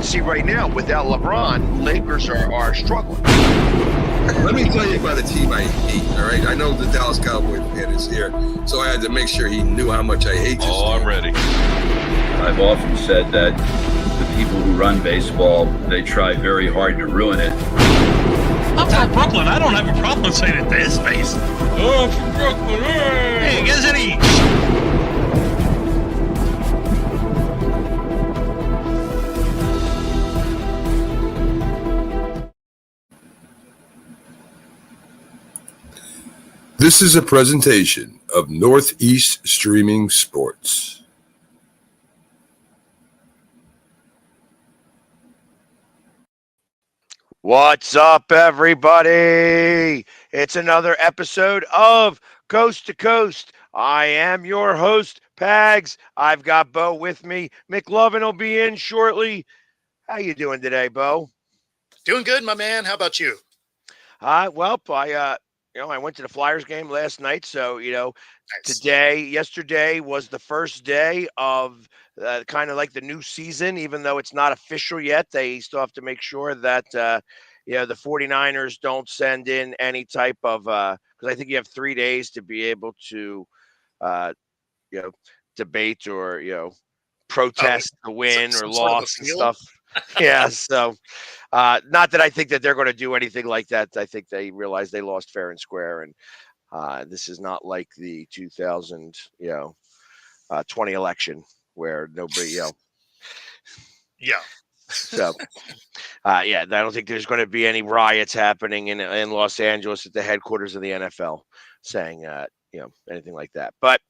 see right now, without LeBron, Lakers are struggling. Let me tell you about a team I hate, all right? I know the Dallas Cowboy fan is here, so I had to make sure he knew how much I hate this team. I'm ready. I've often said that the people who run baseball, they try very hard to ruin it. I'm from Brooklyn. I don't have a problem saying it to his face. Oh, I'm from Brooklyn. Hey, guys, any... This is a presentation of Northeast Streaming Sports. What's up, everybody? It's another episode of Coast to Coast. I am your host, Pags. I've got Bo with me. McLovin will be in shortly. How you doing today, Bo? Doing good, my man. How about you? I went to the Flyers game last night, so Nice. yesterday was the first day of kind of like the new season, even though it's not official yet. They still have to make sure that the 49ers don't send in any type of because I think you have 3 days to be able to debate or protest the win or some sort of loss and appeal? stuff. Yeah, so not that I think that they're going to do anything like that. I think they realize they lost fair and square, and this is not like the 2020 election where nobody, Yeah. So, I don't think there's going to be any riots happening in Los Angeles at the headquarters of the NFL saying, anything like that. But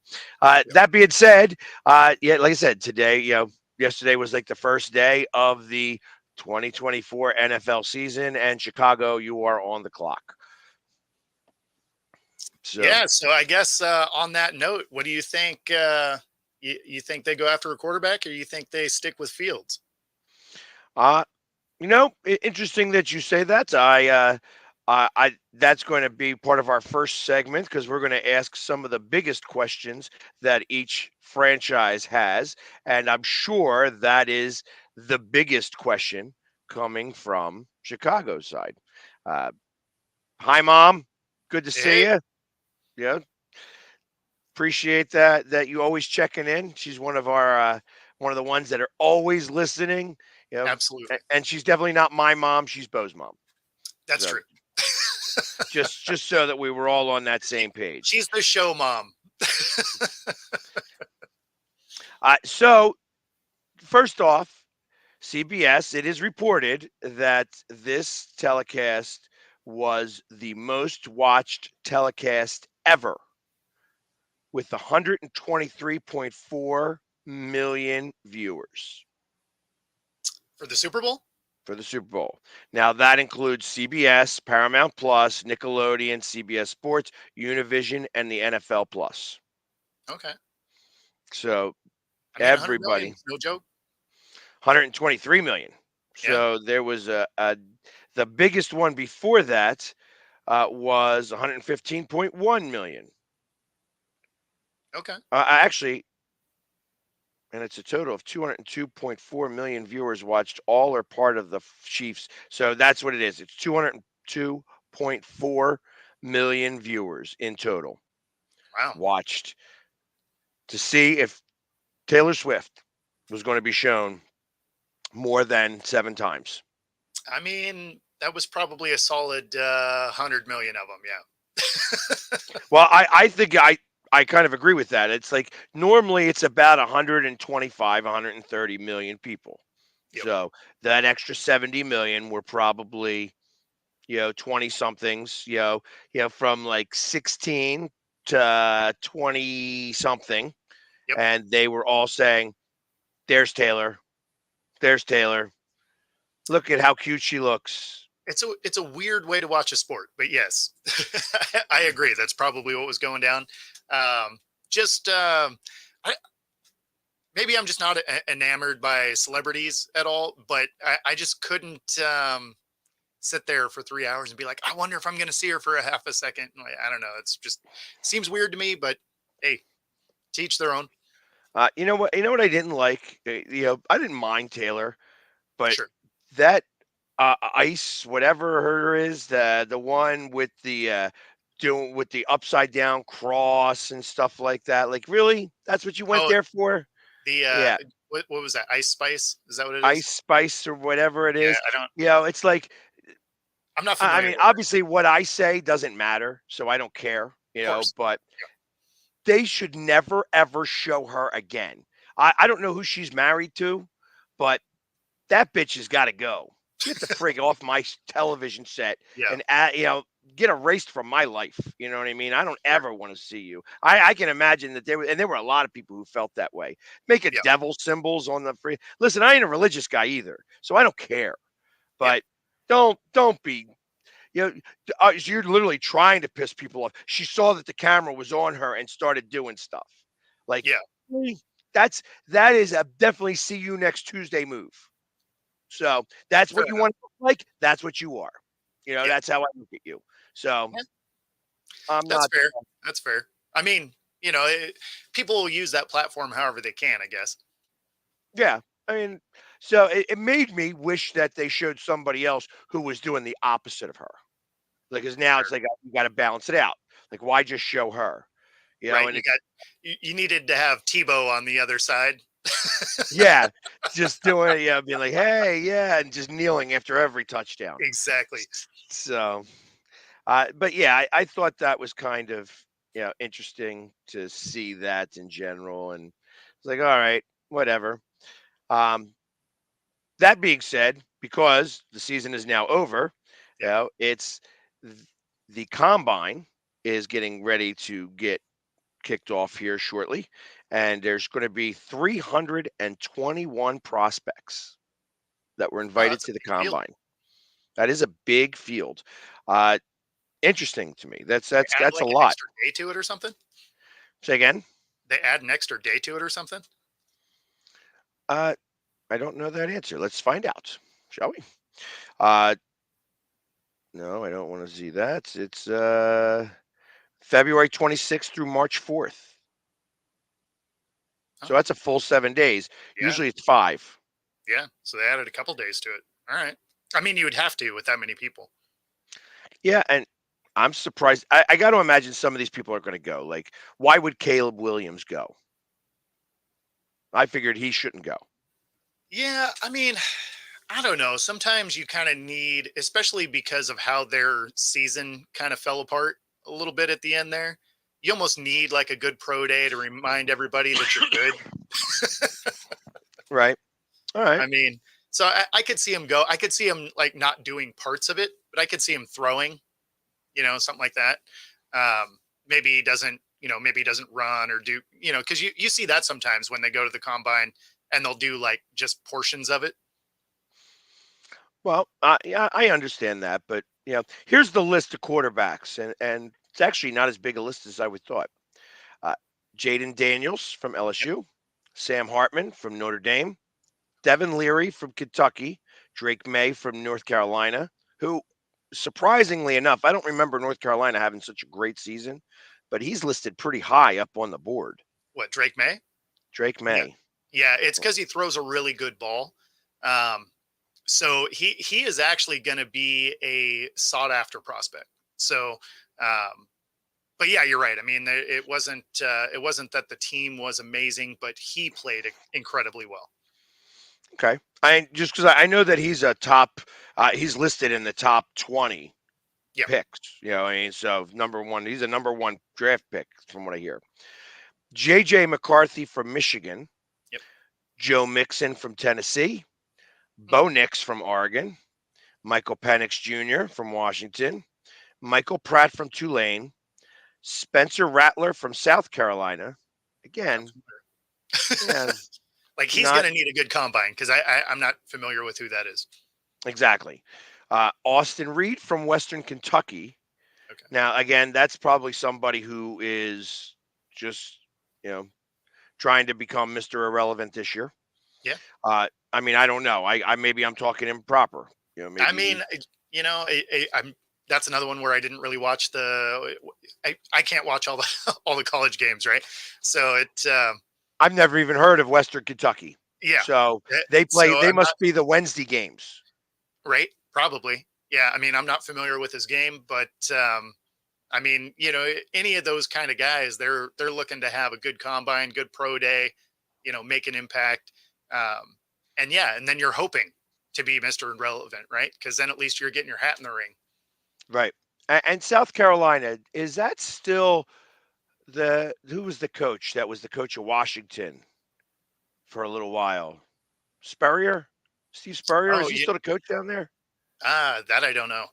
that being said, like I said, today, yesterday was like the first day of the 2024 NFL season, and Chicago, you are on the clock. So, So I guess on that note, what do you think? You think they go after a quarterback, or you think they stick with Fields? Interesting that you say that. I that's going to be part of our first segment because we're going to ask some of the biggest questions that each franchise has, and I'm sure that is the biggest question coming from Chicago's side. Hi, Mom. Good to see you. Yeah, appreciate that you always checking in. She's one of our one of the ones that are always listening. Absolutely. And she's definitely not my mom. She's Bo's mom. That's So, true. just so that we were all on that same page. She's the show mom. So first off, CBS, it is reported that this telecast was the most watched telecast ever with 123.4 million viewers. For the Super Bowl? For the Super Bowl. Now, that includes CBS, Paramount Plus, Nickelodeon, CBS Sports, Univision, and the NFL Plus. Okay. So, 100 everybody. million, no joke. 123 million. So, there was the biggest one before that was 115.1 million. Okay. Actually, and it's a total of 202.4 million viewers watched all or part of the Chiefs. So that's what it is. It's 202.4 million viewers in total. Wow. Watched to see if Taylor Swift was going to be shown more than 7 times. I mean, that was probably a solid 100 million of them. Yeah. Well, I think I kind of agree with that. It's like normally it's about 125, 130 million people. Yep. So that extra 70 million were probably, 20 somethings, from like 16 to 20 something. Yep. And they were all saying, there's Taylor. There's Taylor. Look at how cute she looks. It's a weird way to watch a sport, but yes, I agree. That's probably what was going down. Maybe I'm just not enamored by celebrities at all, but I just couldn't sit there for 3 hours and be like, I wonder if I'm going to see her for a half a second. Like, I don't know. It's just seems weird to me, but hey, to each their own. You know what I didn't like? I didn't mind Taylor, but Sure. that ice, whatever her is, the one with the doing with the upside down cross and stuff like that. Like, really, that's what you went Oh, there for? the Yeah, what was that? Ice Spice? Is that what it is? ice spice or whatever it Yeah, is. I don't. It's like I'm not I familiar mean, with it. obviously, what I say doesn't matter, so I don't care. Of course. But they should never ever show her again. I don't know who she's married to, but that bitch has got to go. Get the frig off my television set Yeah. and get erased from my life. You know what I mean? I don't Sure. ever want to see you. I can imagine that there were a lot of people who felt that way. Making Yeah. devil symbols on the free. Listen, I ain't a religious guy either, so I don't care. Yeah. But don't be. You're literally trying to piss people off. She saw that the camera was on her and started doing stuff. Like, Yeah. really? That is a definitely see you next Tuesday move. So that's Fair what you enough. want to look like. That's what you are. Yeah. That's how I look at you. So Yeah. I'm That's not. fair. That's fair. I mean, people will use that platform however they can, I guess. Yeah. I mean, so it made me wish that they showed somebody else who was doing the opposite of her. Like, because now Sure. it's like you got to balance it out. Like, why just show her? Right. And You it's got you needed to have Tebow on the other side. yeah, just doing it, being like, hey, yeah, and just kneeling after every touchdown. Exactly. So, but yeah, I thought that was kind of interesting to see that in general, and it's like, all right, whatever. Um, that being said, because the season is now over, Yeah. it's the combine is getting ready to get kicked off here shortly, and there's going to be 321 prospects that were Oh, invited that's a to the big field. combine. That is a big field. Uh, Interesting to me. That's They that's add that's a like an lot. extra day to it or something. Say again. They add an extra day to it or something. Uh, I don't know that answer. Let's find out, shall we? Uh, no, I don't want to see that. It's February 26th through March 4th. So Oh, that's a full 7 days. yeah. Usually it's 5. Yeah. So they added a couple days to it. All right. I mean, you would have to with that many people. Yeah, and I'm surprised. I got to imagine some of these people are going to go. Like, why would Caleb Williams go? I figured he shouldn't go. Yeah. I mean, I don't know. Sometimes you kind of need, especially because of how their season kind of fell apart a little bit at the end there. You almost need like a good pro day to remind everybody that you're good. Right. All right. I mean, so I could see him go. I could see him like not doing parts of it, but I could see him throwing, something like that. Maybe he doesn't, maybe he doesn't run or do, because you see that sometimes when they go to the combine and they'll do like just portions of it. Well, yeah, I understand that, but here's the list of quarterbacks, and it's actually not as big a list as I would thought. Uh, Jaden Daniels from Yep. LSU, Sam Hartman from Notre Dame, Devin Leary from Kentucky, Drake May from North Carolina, who, surprisingly enough, I don't remember North Carolina having such a great season, but he's listed pretty high up on the board. What, Drake May? Drake Yeah. May. Yeah. It's because he throws a really good ball. So he is actually going to be a sought after prospect. So, but yeah, you're right. I mean, it wasn't that the team was amazing, but he played incredibly well. Okay. I just because I know that he's a top, he's listed in the top 20 Yeah. picks. So number one, he's a number one draft pick from what I hear. JJ McCarthy from Michigan, Yep. Joe Mixon from Tennessee, Bo Nix from Oregon, Michael Penix Jr. from Washington, Michael Pratt from Tulane, Spencer Rattler from South Carolina. Again, yeah, Like he's not going to need a good combine because I'm not familiar with who that is. exactly. Austin Reed from Western Kentucky. Okay. Now, again, that's probably somebody who is just, trying to become Mr. Irrelevant this year. Yeah. I mean, I don't know. I maybe I'm talking improper. Maybe I mean, I'm. That's another one where I didn't really watch I can't watch all the college games, right? So I've never even heard of Western Kentucky. Yeah. So Eh, they play. So They I'm not must be the Wednesday games. right. Probably. Yeah. I mean, I'm not familiar with his game, but I mean, any of those kind of guys, they're looking to have a good combine, good pro day, make an impact. And yeah, and then you're hoping to be Mr. Irrelevant, right? Because then at least you're getting your hat in the ring. Right. And South Carolina, is that still who was the coach? That was the coach of Washington for a little while. Spurrier? Steve Spurrier? Oh, Is he still the coach down there? that I don't know.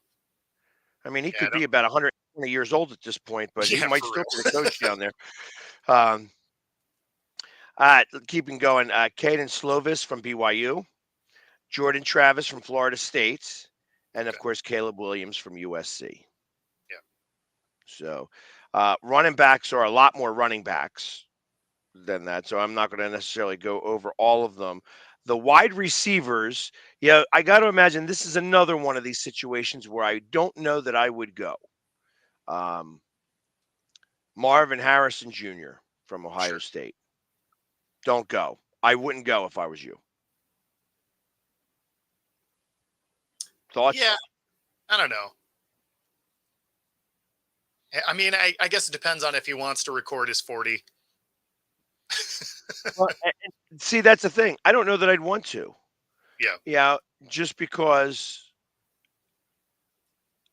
I mean, he Yeah, I could don't. be about 120 years old at this point, but he Yeah, might for still be the real. coach down there. Um, keeping going, Caden Slovis from BYU, Jordan Travis from Florida State, and of Okay. course Caleb Williams from USC. Yeah. So, running backs are a lot more running backs than that. So I'm not going to necessarily go over all of them. The wide receivers, yeah, I got to imagine this is another one of these situations where I don't know that I would go. Um, Marvin Harrison Jr. from Ohio Sure. State. Don't go. I wouldn't go if I was you. Yeah, Thoughts? I don't know. I mean, I guess it depends on if he wants to record his 40. Well, see, that's the thing. I don't know that I'd want to. Yeah, Yeah, just because,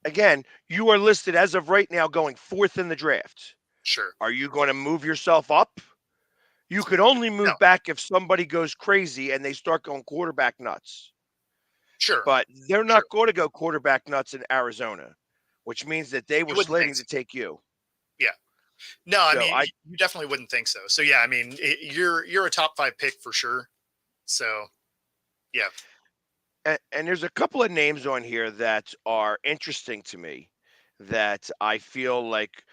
again, you are listed as of right now going fourth in the draft. sure. Are you going to move yourself up? You could only No, move back if somebody goes crazy and they start going quarterback nuts. sure, But they're sure. not going to go quarterback nuts in Arizona, which means that they You were wouldn't think slating so. to take you. Yeah. No, I So mean, you definitely wouldn't think so. So yeah, I mean, you're a top 5 pick for sure. So yeah, and there's a couple of names on here that are interesting to me that I feel like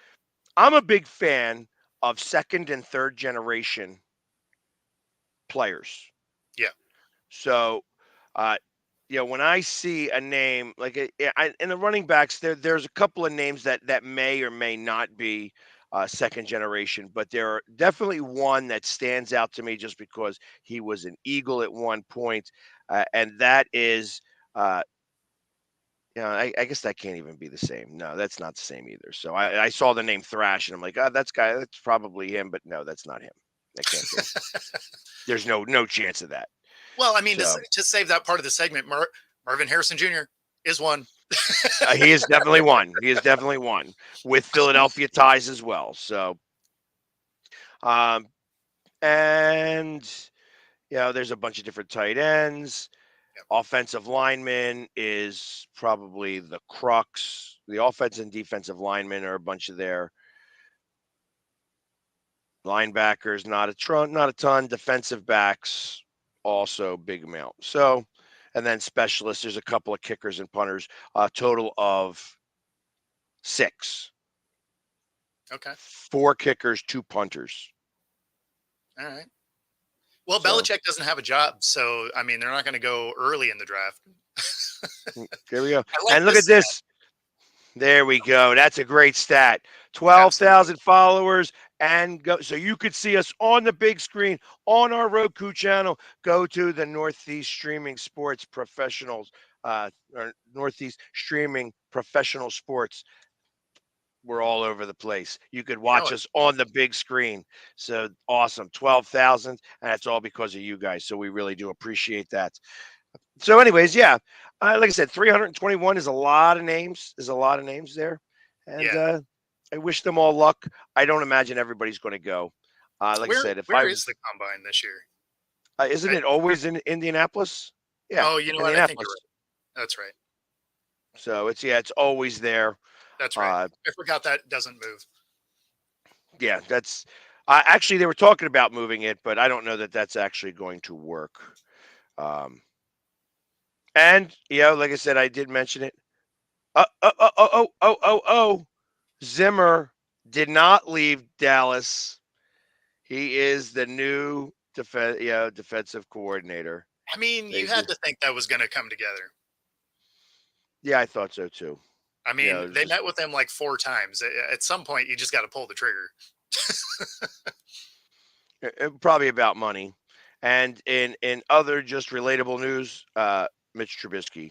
I'm a big fan of second and third generation players. yeah, So, uh, when I see a name like in the running backs, there's a couple of names that may or may not be second generation, but there are definitely one that stands out to me just because he was an Eagle at one point, and that is. I guess that can't even be the same. No, that's not the same either. So I saw the name Thrash, and I'm like, oh, that's probably him, but no, that's not him. That can't be. There's no chance of that. Well, I mean, So to save that part of the segment, Marvin Harrison Jr. is one. he is definitely one. He is definitely one with Philadelphia ties as well. So, um, and there's a bunch of different tight ends. Yep. Offensive lineman is probably the crux. The offensive and defensive linemen are a bunch of their linebackers, not a ton. Defensive backs, also big amount. So, and then specialists, there's a couple of kickers and punters, a total of 6. Okay. 4 kickers, 2 punters. All right. Well, So Belichick doesn't have a job, so I mean, they're not going to go early in the draft. there we go. I like And look this at this. There we go. That's a great stat. Absolutely. 12,000 followers and go. So you could see us on the big screen on our Roku channel. Go to the Northeast Streaming Sports Professionals, or Northeast Streaming Professional Sports. We're all over the place. You could You know watch it. us on the big screen. So awesome. 12,000. And that's all because of you guys. So we really do appreciate that. So, anyways, yeah, like I said, 321 is a lot of names. There's a lot of names there, and Yeah. I wish them all luck. I don't imagine everybody's going to go. Like I Where said, if I where is was, the combine this year? isn't I, it always in Indianapolis? Yeah, oh, you know what? I think you're Indianapolis. right. That's right. So it's always there. That's right. Uh, I forgot that doesn't move. yeah, that's actually they were talking about moving it, but I don't know that that's actually going to work. Um, and like I said, I did mention it. Oh. Zimmer did not leave Dallas. He is the new defensive coordinator. I mean, They you had just, to think that was going to come together. yeah, I thought so too. I mean, It was they just met with him like 4 times. At some point, you just got to pull the trigger. probably about money, And in other just relatable news, Mitch Trubisky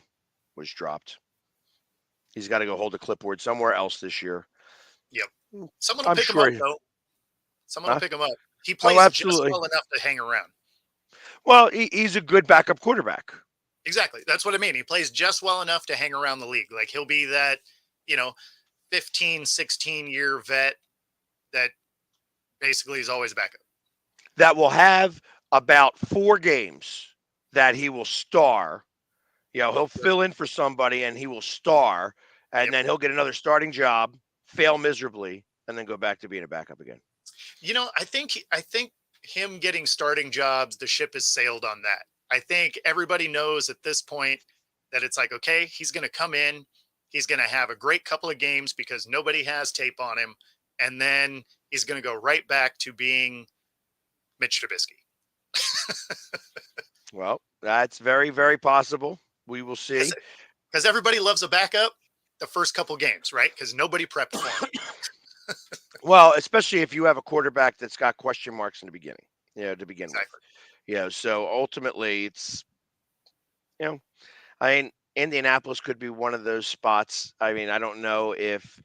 was dropped. He's got to go hold a clipboard somewhere else this year. Yep. Someone will I'm pick him sure. up, though. Someone will Huh? pick him up. He Oh, plays just absolutely. well enough to hang around. Well, he's a good backup quarterback. Exactly. That's what I mean. He plays just well enough to hang around the league. Like he'll be that, you know, 15, 16-year vet that basically is always a backup. That will have about 4 games that he will star. He'll fill in for somebody and he will star, and Yep. then he'll get another starting job, fail miserably, and then go back to being a backup again. I think him getting starting jobs, the ship has sailed on that. I think everybody knows at this point that it's like, okay, he's going to come in, he's going to have a great couple of games because nobody has tape on him, and then he's going to go right back to being Mitch Trubisky. Well, that's very, very possible. We will see. Because everybody loves a backup the first couple games, right? Because nobody prepped for him. Well, especially if you have a quarterback that's got question marks in the beginning, to begin Exactly. with. So ultimately it's, I mean, Indianapolis could be one of those spots. I mean, I don't know if,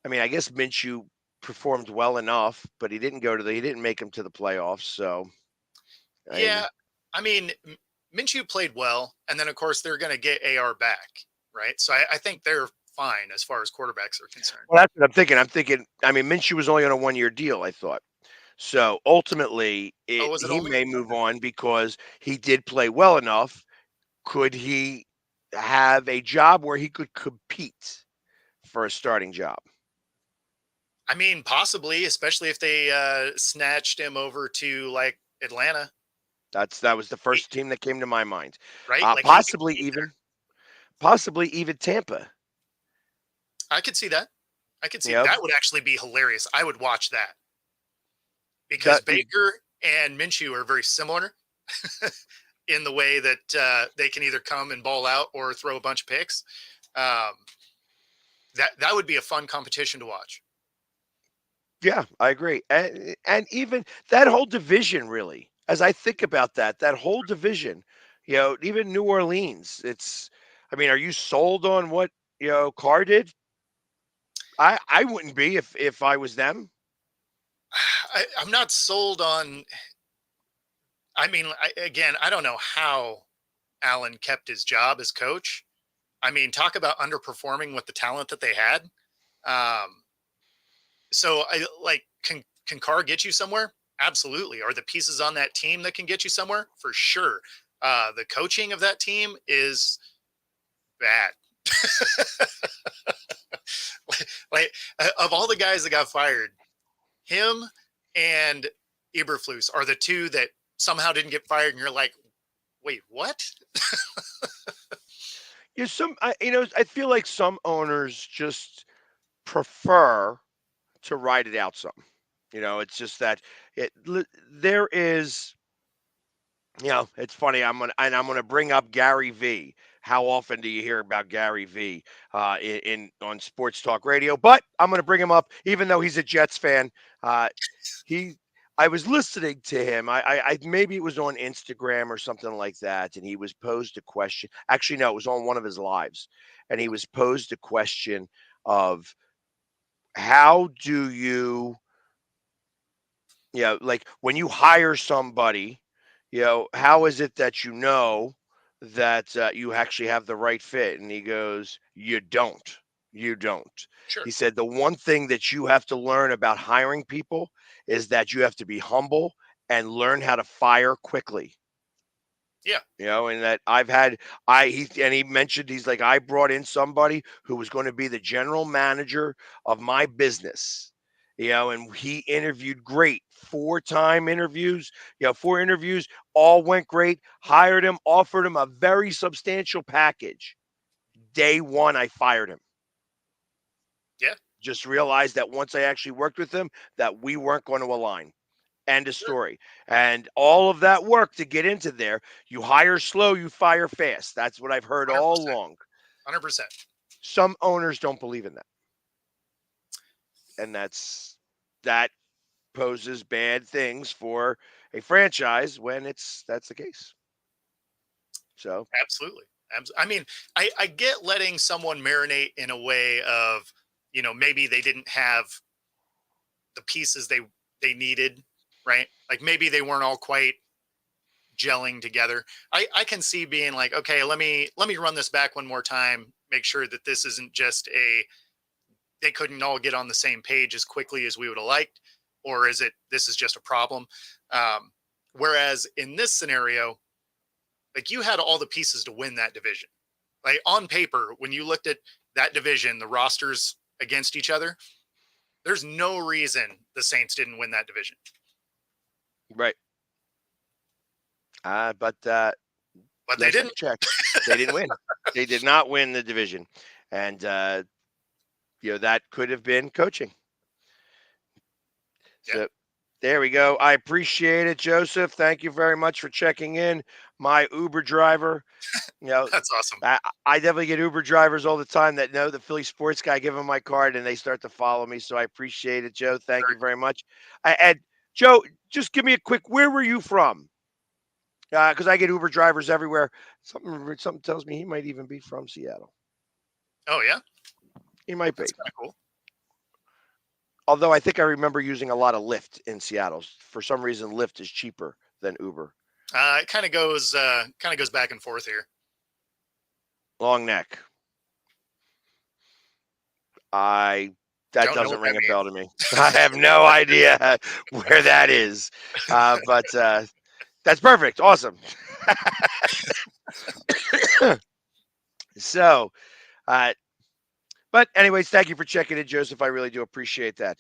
I guess Minshew performed well enough, but he didn't make him to the playoffs. So, Yeah. I mean, Minshew played well. And then, of course, they're going to get AR back, right? So I think they're fine as far as quarterbacks are concerned. well, that's what I'm thinking. Minshew was only on a 1-year deal, I thought. So ultimately, Was it he only? may move on because he did play well enough. Could he have a job where he could compete for a starting job? I mean, possibly, especially if they snatched him over to like Atlanta, That was the first team that came to my mind. right? Like he could Possibly compete there. even Tampa. I could see that. I could see Yep. that would actually be hilarious. I would watch that because That Baker and Minshew are very similar in the way that they can either come and ball out or throw a bunch of picks. Um, that would be a fun competition to watch. Yeah, I agree. And even that whole division, really, as I think about that whole division, even New Orleans, are you sold on what, Carr did? I wouldn't be if I was them. I'm not sold on. I mean, again, I don't know how Allen kept his job as coach. I mean, talk about underperforming with the talent that they had. Um, so I like can Carr get you somewhere? Absolutely. Are the pieces on that team that can get you somewhere? For sure. The coaching of that team is bad. Of all the guys that got fired, him and Eberflus are the two that somehow didn't get fired, and you're like, wait, what? I feel like some owners just prefer to ride it out some. It's just that there is. It's funny. I'm gonna bring up Gary V. How often do you hear about Gary V. On sports talk radio? But I'm gonna bring him up, even though he's a Jets fan. Uh, he, I was listening to him. I maybe it was on Instagram or something like that, and he was posed a question. Actually, no, it was on one of his lives, and he was posed a question of how do you, like when you hire somebody, how is it that that you actually have the right fit? And he goes, you don't. You don't. Sure. He said, the one thing that you have to learn about hiring people is that you have to be humble and learn how to fire quickly. Yeah. And that he mentioned, he's like, I brought in somebody who was going to be the general manager of my business. And he interviewed great, 4 interviews, 4 interviews, all went great, hired him, offered him a very substantial package. Day one, I fired him. Yeah. Just realized that once I actually worked with him, that we weren't going to align. End of story. And all of that work to get into there, you hire slow, you fire fast. That's what I've heard 100%. all along. 100%. Some owners don't believe in that. And that poses bad things for a franchise when that's the case. So Absolutely. I mean, I get letting someone marinate in a way of, maybe they didn't have the pieces they needed, right? Like maybe they weren't all quite gelling together. I can see being like, okay, let me run this back one more time, make sure that this isn't just they couldn't all get on the same page as quickly as we would have liked, or is it this is just a problem? Whereas in this scenario, like you had all the pieces to win that division. Like on paper, when you looked at that division, the rosters against each other, there's no reason the Saints didn't win that division. right. But They didn't. check. They didn't win. They did not win the division, and that could have been coaching. So Yeah. there we go. I appreciate it, Joseph. Thank you very much for checking in. My Uber driver. That's awesome. I definitely get Uber drivers all the time that know the Philly sports guy. I give them my card and they start to follow me. So I appreciate it, Joe. Thank you very much. And Joe, just give me a quick. Where were you from? Because I get Uber drivers everywhere. Something tells me he might even be from Seattle. Oh yeah, He might be. that's kind of cool. Although I think I remember using a lot of Lyft in Seattle. For some reason, Lyft is cheaper than Uber. It kind of goes back and forth here. Long neck. That doesn't ring a bell to me. I have no idea where that is. But that's perfect. Awesome. So, but anyways, thank you for checking in, Joseph. I really do appreciate that.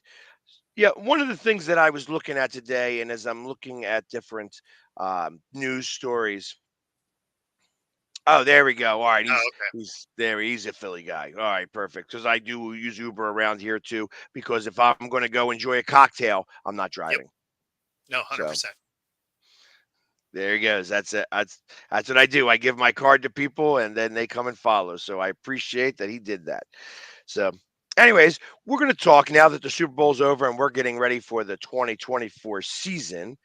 Yeah, one of the things that I was looking at today, and as I'm looking at different news stories. Oh, there we go. All right, he's there. He's a Philly guy. All right, perfect. Because I do use Uber around here too. Because if I'm going to go enjoy a cocktail, I'm not driving. No, 100%. So, there he goes. That's it. That's what I do. I give my card to people, and then they come and follow. So I appreciate that he did that. So, anyways, we're going to talk now that the Super Bowl's over and we're getting ready for the 2024 season.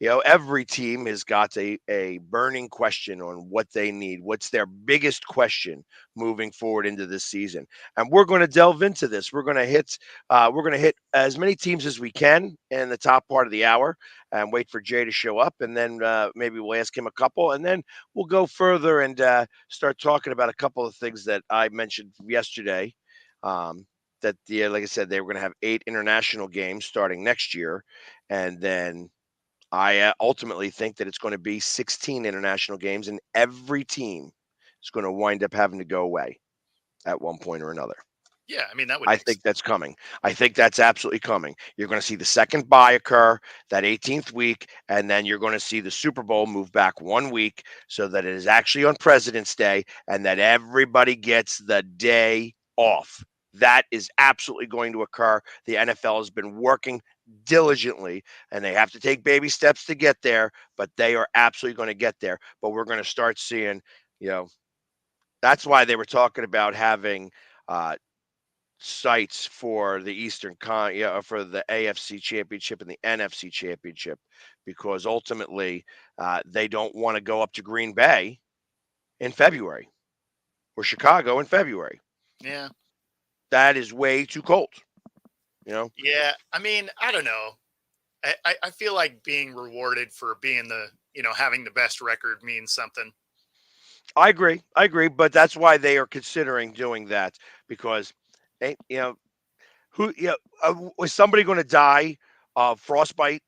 Every team has got a burning question on what they need. What's their biggest question moving forward into this season? And we're going to delve into this. We're going to hit as many teams as we can in the top part of the hour and wait for Jay to show up. And then maybe we'll ask him a couple, and then we'll go further and start talking about a couple of things that I mentioned yesterday. That like I said, they were going to have 8 international games starting next year, and then I ultimately think that it's going to be 16 international games, and every team is going to wind up having to go away at one point or another. Yeah, I mean, that would. I think that's coming. I think that's absolutely coming. You're going to see the second bye occur that 18th week, and then you're going to see the Super Bowl move back 1 week so that it is actually on President's Day and that everybody gets the day off. That is absolutely going to occur. The NFL has been working diligently, and they have to take baby steps to get there, but they are absolutely going to get there. But we're going to start seeing, that's why they were talking about having sites for the for the AFC Championship and the NFC Championship, because ultimately they don't want to go up to Green Bay in February or Chicago in February. Yeah. That is way too cold. Yeah, I mean, I don't know. I feel like being rewarded for being having the best record means something. I agree, but that's why they are considering doing that, because was somebody going to die of frostbite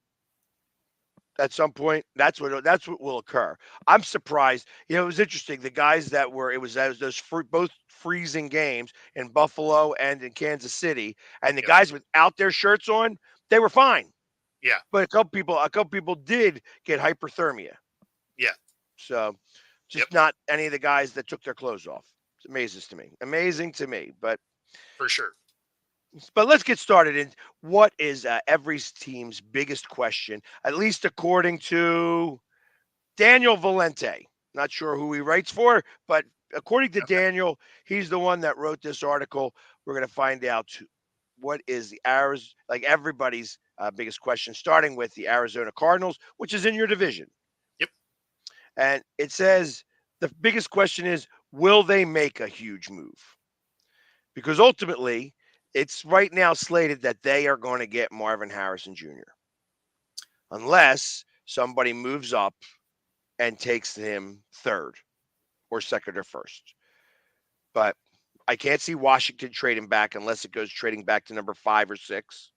at some point? That's what will occur. I'm surprised. It was interesting. The guys that were those both freezing games in Buffalo and in Kansas City, and the guys without their shirts on, they were fine. Yeah. But a couple people did get hyperthermia. Yeah. So just not any of the guys that took their clothes off. It amazing to me, but for sure. But let's get started. In what is every team's biggest question, at least according to Daniel Valente. Not sure who he writes for, but according to Daniel, he's the one that wrote this article. We're going to find out what is the Arizona, like everybody's biggest question, starting with the Arizona Cardinals, which is in your division. Yep. And it says the biggest question is, will they make a huge move? Because ultimately, it's right now slated that they are going to get Marvin Harrison Jr. unless somebody moves up and takes him third or second or first. But I can't see Washington trading back unless it goes trading back to number 5 or 6,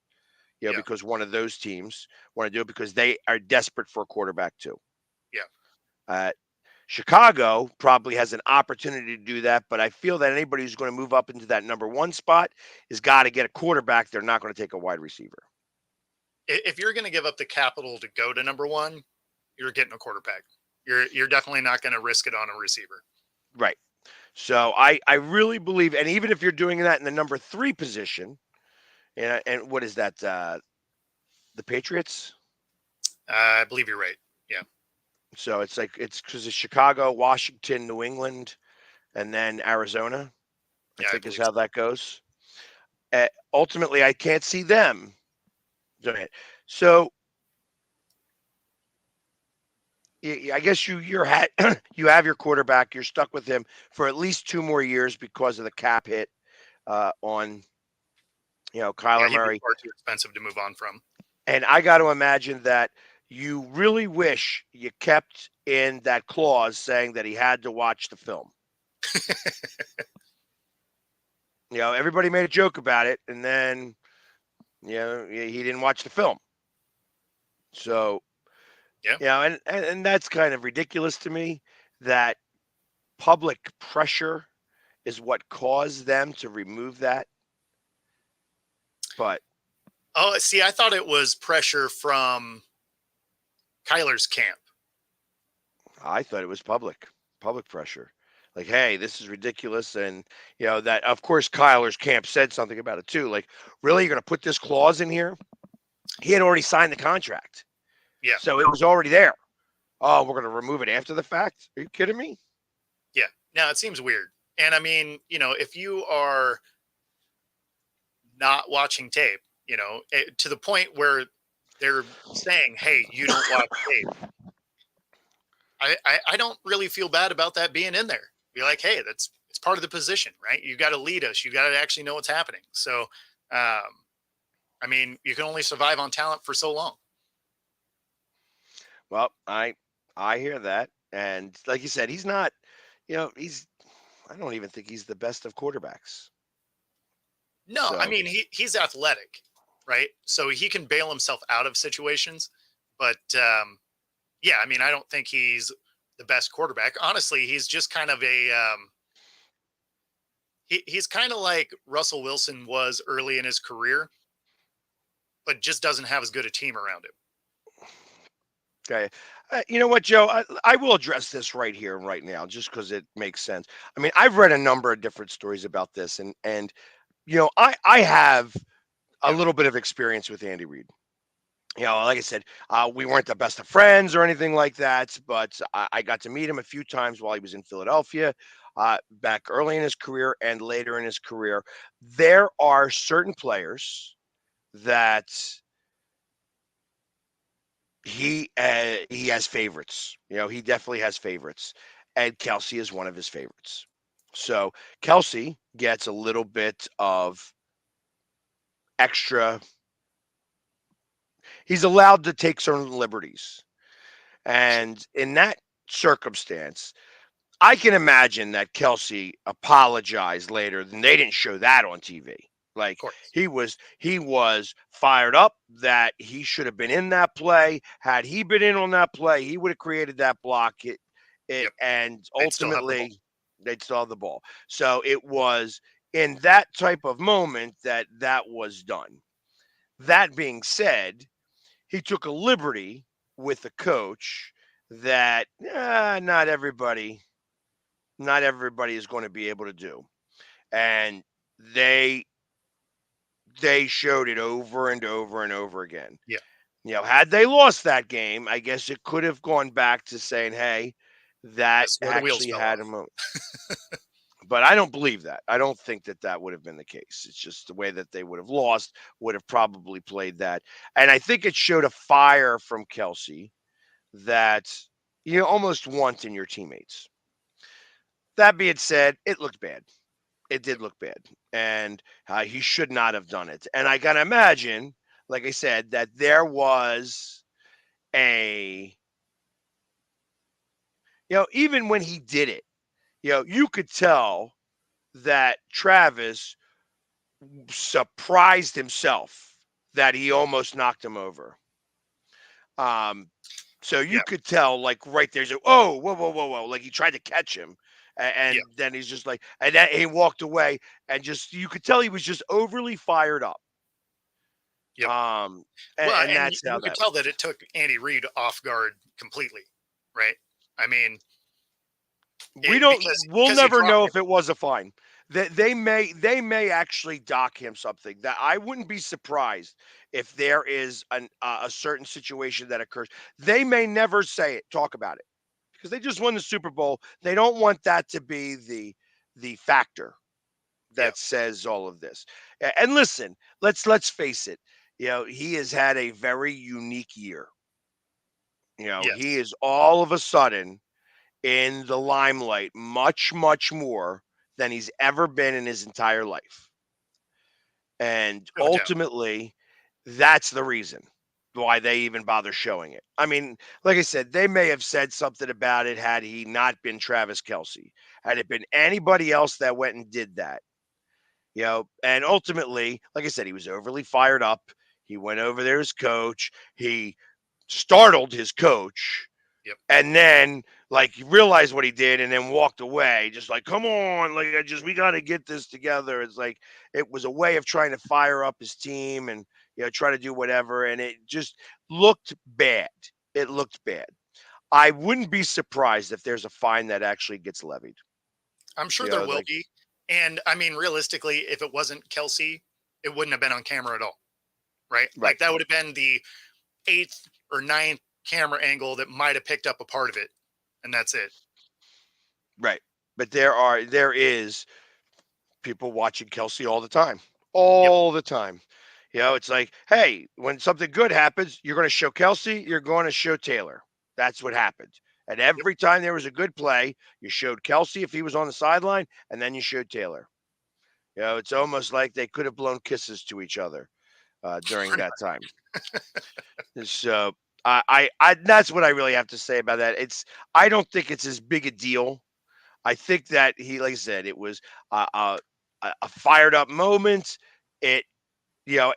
Yeah. because one of those teams want to do it because they are desperate for a quarterback too. Yeah. Chicago probably has an opportunity to do that, but I feel that anybody who's going to move up into that number 1 spot has got to get a quarterback. They're not going to take a wide receiver. If you're going to give up the capital to go to number 1, you're getting a quarterback. You're definitely not going to risk it on a receiver. Right. So I really believe, and even if you're doing that in the number 3 position, and what is that? The Patriots? I believe you're right. Yeah. So it's because it's Chicago, Washington, New England, and then Arizona, I Yeah, think is believe how that goes. Ultimately, I can't see them doing it. So I guess you you have your quarterback. You're stuck with him for at least 2 more years because of the cap hit on Yeah, Kyler he'd be Murray. far too expensive to move on from. And I got to imagine that you really wish you kept in that clause saying that he had to watch the film. Everybody made a joke about it, and then he didn't watch the film. So Yeah. and that's kind of ridiculous to me that public pressure is what caused them to remove that. But Oh, see, I thought it was pressure from Kyler's camp. I thought it was public pressure. Like, hey, this is ridiculous. And, that, of course, Kyler's camp said something about it too. Like, really, you're going to put this clause in here? He had already signed the contract. Yeah. So it was already there. Oh, we're going to remove it after the fact? Are you kidding me? Yeah. Now it seems weird. And I mean, if you are not watching tape, to the point where they're saying, hey, you don't watch tape. I don't really feel bad about that being in there. Be like, hey, it's part of the position, right? You got to lead us. You got to actually know what's happening. So, I mean, you can only survive on talent for so long. Well, I hear that. And like you said, he's not, I don't even think he's the best of quarterbacks. No, So, I mean, he's athletic, right? So he can bail himself out of situations. But yeah, I mean, I don't think he's the best quarterback. Honestly, he's just kind of he's kind of like Russell Wilson was early in his career, but just doesn't have as good a team around him. okay. You know what, Joe? I will address this right here and right now just because it makes sense. I mean, I've read a number of different stories about this, and I have a little bit of experience with Andy Reid. Like I said, we weren't the best of friends or anything like that, but I got to meet him a few times while he was in Philadelphia, back early in his career and later in his career. There are certain players that he has favorites. He definitely has favorites, and Kelsey is one of his favorites. So Kelsey gets a little bit of extra. He's allowed to take certain liberties. And in that circumstance, I can imagine that Kelsey apologized later. And they didn't show that on TV. Like he was fired up that he should have been in that play. Had he been in on that play, he would have created that block. And ultimately they'd still have the ball. So it was in that type of moment that was done. That being said, he took a liberty with the coach that not everybody is going to be able to do. And they showed it over and over and over again. Yeah. Had they lost that game, I guess it could have gone back to saying, hey, that actually had a moment. But I don't believe that. I don't think that that would have been the case. It's just the way that they would have lost would have probably played that. And I think it showed a fire from Kelsey that you almost want in your teammates. That being said, it looked bad. It did look bad. And he should not have done it. And I got to imagine, like I said, that there was a, even when he did it, you could tell that Travis surprised himself that he almost knocked him over. Um, so you Yeah. could tell, like right there, so, oh, whoa, whoa, whoa, whoa, like he tried to catch him, and Yeah. then he's just like, and then he walked away, and just you could tell he was just overly fired up. Yep. Well, And and that's how you could that tell was. that it took Andy Reid off guard completely, right? I mean, We don't. We'll because he never dropped know him. if it was a fine. That they may actually dock him something. That I wouldn't be surprised if there is a certain situation that occurs. They may never say it, talk about it, because they just won the Super Bowl. They don't want that to be the factor Yeah. that says all of this. And listen, let's face it. He has had a very unique year. He Yes. is all of a sudden in the limelight much, much more than he's ever been in his entire life. And No doubt. ultimately, that's the reason why they even bother showing it. I mean, like I said, they may have said something about it had he not been Travis Kelsey. Had it been anybody else that went and did that, and ultimately, like I said, he was overly fired up. He went over there as coach. He startled his coach, Yep. and then like he realized what he did and then walked away, just like, come on, like we got to get this together. It's like it was a way of trying to fire up his team and try to do whatever, and it just looked bad. It looked bad. I wouldn't be surprised if there's a fine that actually gets levied. I'm sure there will Like, be. And I mean, realistically, if it wasn't Kelsey, it wouldn't have been on camera at all, right? right, Like that would have been the 8th or 9th camera angle that might have picked up a part of it, and that's it. right. But there is people watching Kelsey all the time, all the time. It's like, hey, when something good happens, you're going to show Kelsey, you're going to show Taylor. That's what happened. And Yep. every time there was a good play, you showed Kelsey if he was on the sideline, and then you showed Taylor. It's almost like they could have blown kisses to each other during Pretty that time. So I that's what I really have to say about that. I don't think it's as big a deal. I think that like I said, it was a, a, a fired up moment. It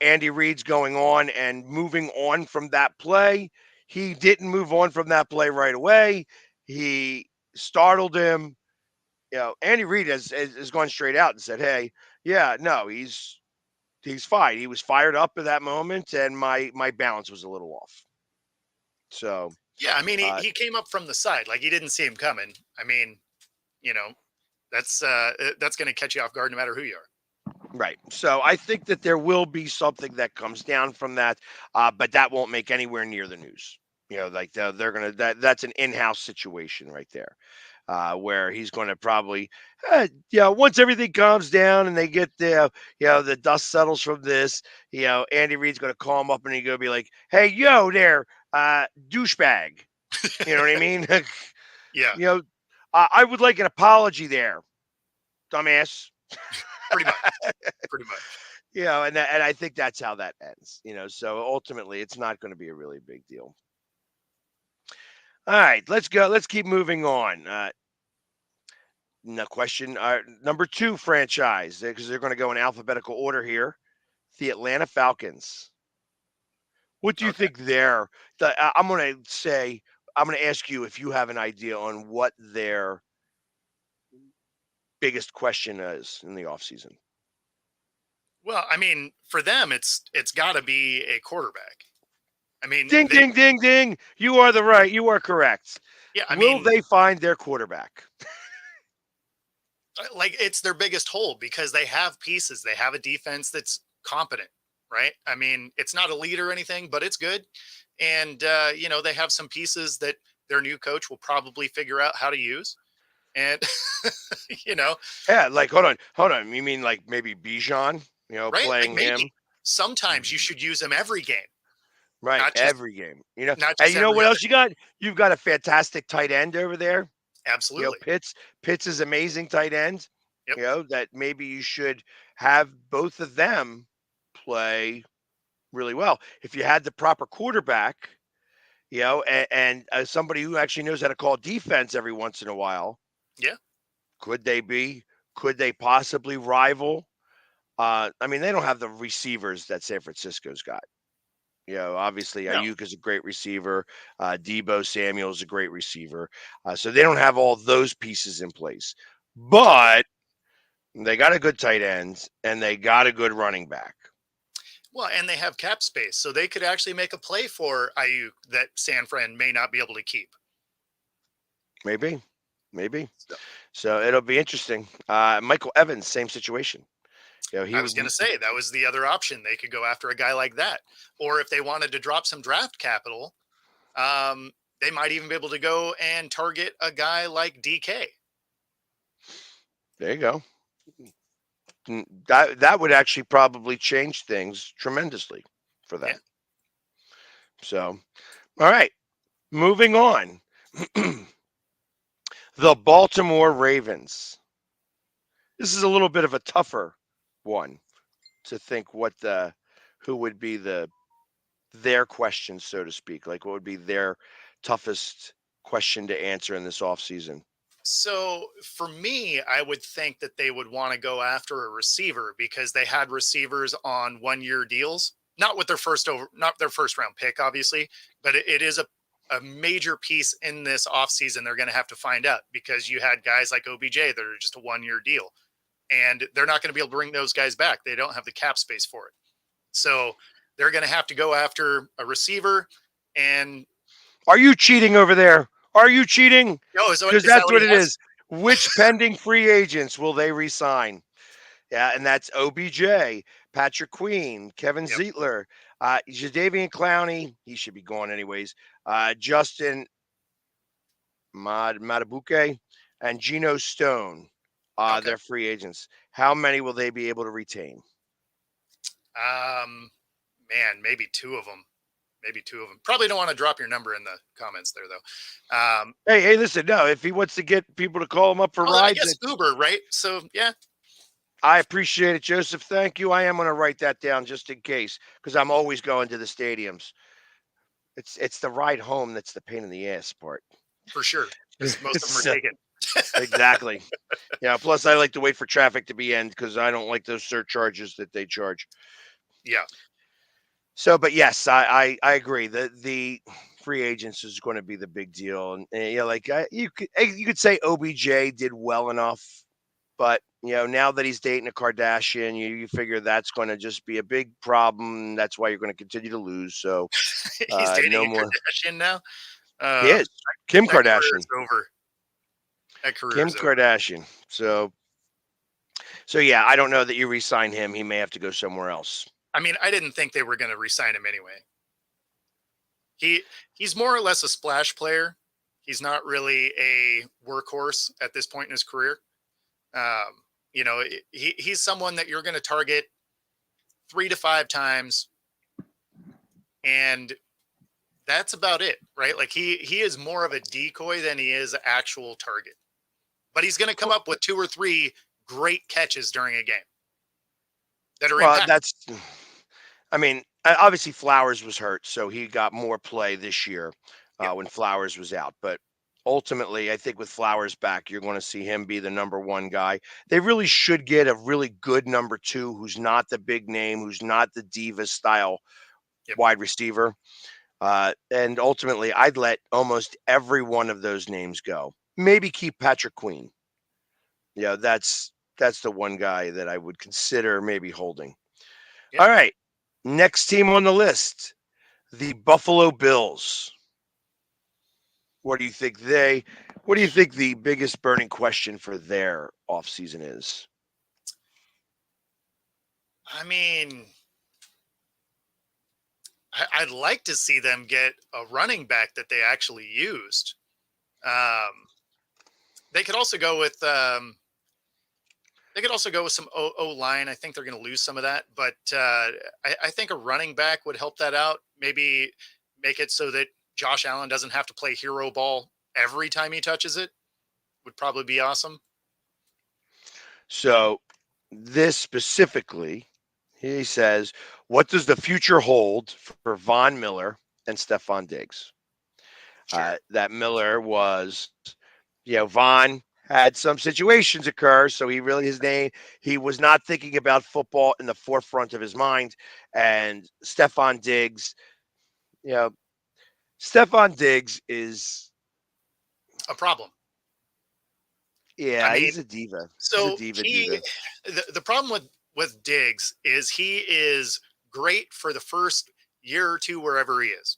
Andy Reid's going on and moving on from that play. He didn't move on from that play right away. He startled him. Andy Reid has gone straight out and said, "Hey, yeah, no, he's fine. He was fired up at that moment, and my balance was a little off." So, Yeah, I mean, uh, he came up from the side, like he didn't see him coming. I mean, you know, that's going to catch you off guard no matter who you are. right. So I think that there will be something that comes down from that, but that won't make anywhere near the news. Like they're gonna that's an in-house situation right there, where he's going to probably, once everything calms down and they get the dust settles from this, Andy Reid's going to call him up and he's going to be like, "Hey, yo, there, douchebag," you know what I mean? Yeah, you know, I would like an apology there, dumbass. pretty much, pretty much. And I think that's how that ends. So ultimately, it's not going to be a really big deal. All right, let's go. Let's keep moving on. No question. Number 2 franchise, because they're going to go in alphabetical order here. The Atlanta Falcons. What do you Okay. think there? I'm going to say, I'm going to ask you if you have an idea on what their biggest question is in the offseason. Well, I mean, for them, it's got to be a quarterback. I mean, Ding, ding, ding, ding. You are right. You are correct. yeah, I Will mean, they find their quarterback? like it's their biggest hole because they have pieces. They have a defense that's competent, right? I mean, it's not a lead or anything, but it's good. And they have some pieces that their new coach will probably figure out how to use. And, you know, Yeah, like hold on. You mean like maybe Bijan? right? Like Playing maybe him sometimes you should use him every game, right not just every game. not And just you know every what other. else you got? You've got a fantastic tight end over there. Absolutely. Pitts is amazing tight end. Yep. That maybe you should have both of them play really well. If you had the proper quarterback, and somebody who actually knows how to call defense every once in a while, Yeah. could they be? Could they possibly rival? I mean, they don't have the receivers that San Francisco's got. Obviously, No. Ayuk is a great receiver. Debo Samuel is a great receiver. So they don't have all those pieces in place. But they got a good tight end and they got a good running back. Well, and they have cap space, so they could actually make a play for Ayuk that San Fran may not be able to keep. Maybe. So, So it'll be interesting. Michael Evans, same situation. He I would. was going to say that was the other option. They could go after a guy like that, or if they wanted to drop some draft capital, they might even be able to go and target a guy like DK. There you go. That would actually probably change things tremendously for Yeah. them. So, all right, moving on. The Baltimore Ravens. This is a little bit of a tougher one to think who would be their question, so to speak. Like what would be their toughest question to answer in this offseason? So for me, I would think that they would want to go after a receiver because they had receivers on 1-year deals, not with not their first round pick, obviously, but it is a major piece in this offseason. They're going to have to find out because you had guys like OBJ that are just a 1-year deal and they're not going to be able to bring those guys back. They don't have the cap space for it. So they're going to have to go after a receiver. And Are you cheating over there? Are you cheating? no, Because is that that's what what he it has? is. Which pending free agents will they resign? Yeah, and that's OBJ, Patrick Queen, Kevin Yep. Zietler, Jadeveon Clowney. He should be gone anyways. Justin Matabuke and Geno Stone. Okay. They're free agents. How many will they be able to retain? Man, maybe two of them. Maybe two of them. Probably don't want to drop your number in the comments there, though. Hey, listen, no, if he wants to get people to call him up for Well, then I rides, guess Uber, right? So, yeah. I appreciate it, Joseph. Thank you. I am going to write that down just in case because I'm always going to the stadiums. It's the ride home that's the pain in the ass part. For sure. Because most of them So- are taken. exactly. Yeah. Plus, I like to wait for traffic to be end because I don't like those surcharges that they charge. Yeah. So, but yes, I agree. The free agents is going to be the big deal, and you could say OBJ did well enough, but now that he's dating a Kardashian, you figure that's going to just be a big problem. That's why you're going to continue to lose. So He's dating no a more. Kardashian now. He is Kim That career Kardashian. is over. That career Kim is over. Kardashian. So yeah, I don't know that you re-sign him. He may have to go somewhere else. I mean, I didn't think they were going to re-sign him anyway. He's more or less a splash player. He's not really a workhorse at this point in his career. He's someone that you're going to target 3 to 5 times, and that's about it, right? Like he is more of a decoy than he is an actual target. But he's going to come up with 2 or 3 great catches during a game that are impactful. I mean, obviously Flowers was hurt, so he got more play this year when Flowers was out. But ultimately, I think with Flowers back, you're going to see him be the number 1 guy. They really should get a really good number 2 who's not the big name, who's not the diva style wide receiver. And ultimately, I'd let almost every one of those names go. Maybe keep Patrick Queen. Yeah, that's the one guy that I would consider maybe holding. Yep. All right. Next team on the list, the Buffalo Bills. What do you think the biggest burning question for their offseason is? I mean, I'd like to see them get a running back that they actually used. They could also go with some O line. I think they're going to lose some of that, but I think a running back would help that out. Maybe make it so that Josh Allen doesn't have to play hero ball every time he touches it. Would probably be awesome. So this specifically, he says, what does the future hold for Von Miller and Stephon Diggs? Sure. That Miller was, Von had some situations occur, so he was not thinking about football in the forefront of his mind. And Stephon Diggs, you know, Stephon Diggs is, A problem. I yeah, mean, he's a diva. He's a so diva. the problem with Diggs is he is great for the first year or two wherever he is.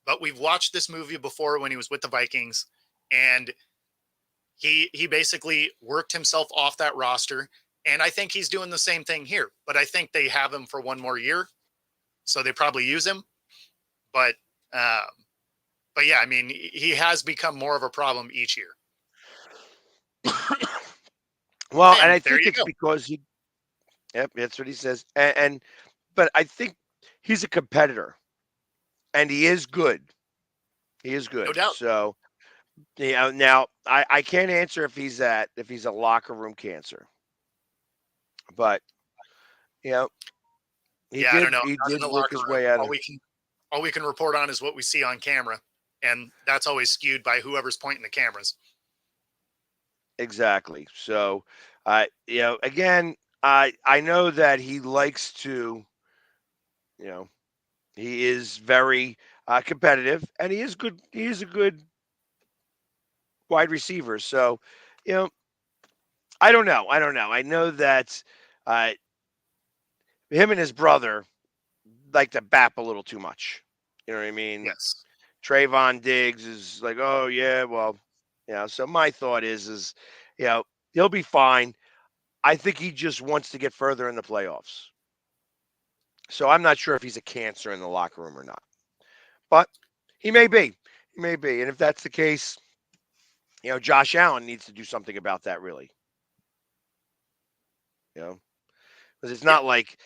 But we've watched this movie before when he was with the Vikings, and he basically worked himself off that roster. And I think he's doing the same thing here. But I think they have him for one more year, so they probably use him. But yeah, I mean, he has become more of a problem each year. Well, and And I there think you it's go. because yep, that's what he says. But I think he's a competitor, and he is good. He is No good. doubt. So, now I can't answer if he's a locker room cancer, but you know, Yeah, I don't know. he Not in did the work locker his room. way out All of. we can report on is what we see on camera, and that's always skewed by whoever's pointing the cameras. Exactly. So, again, I know that he likes to, you know, he is very competitive, and he is good. He is a good wide receiver. So, you know, I don't know. I don't know. I know that uh, him and his brother like to bap a little too much. You know what I mean? Yes. Trayvon Diggs is like, oh yeah, well, So my thought is, you know, he'll be fine. I think he just wants to get further in the playoffs. So I'm not sure if he's a cancer in the locker room or not, but he may be. He may be, and if that's the case, Josh Allen needs to do something about that. Really, you know, because Yeah. it's not like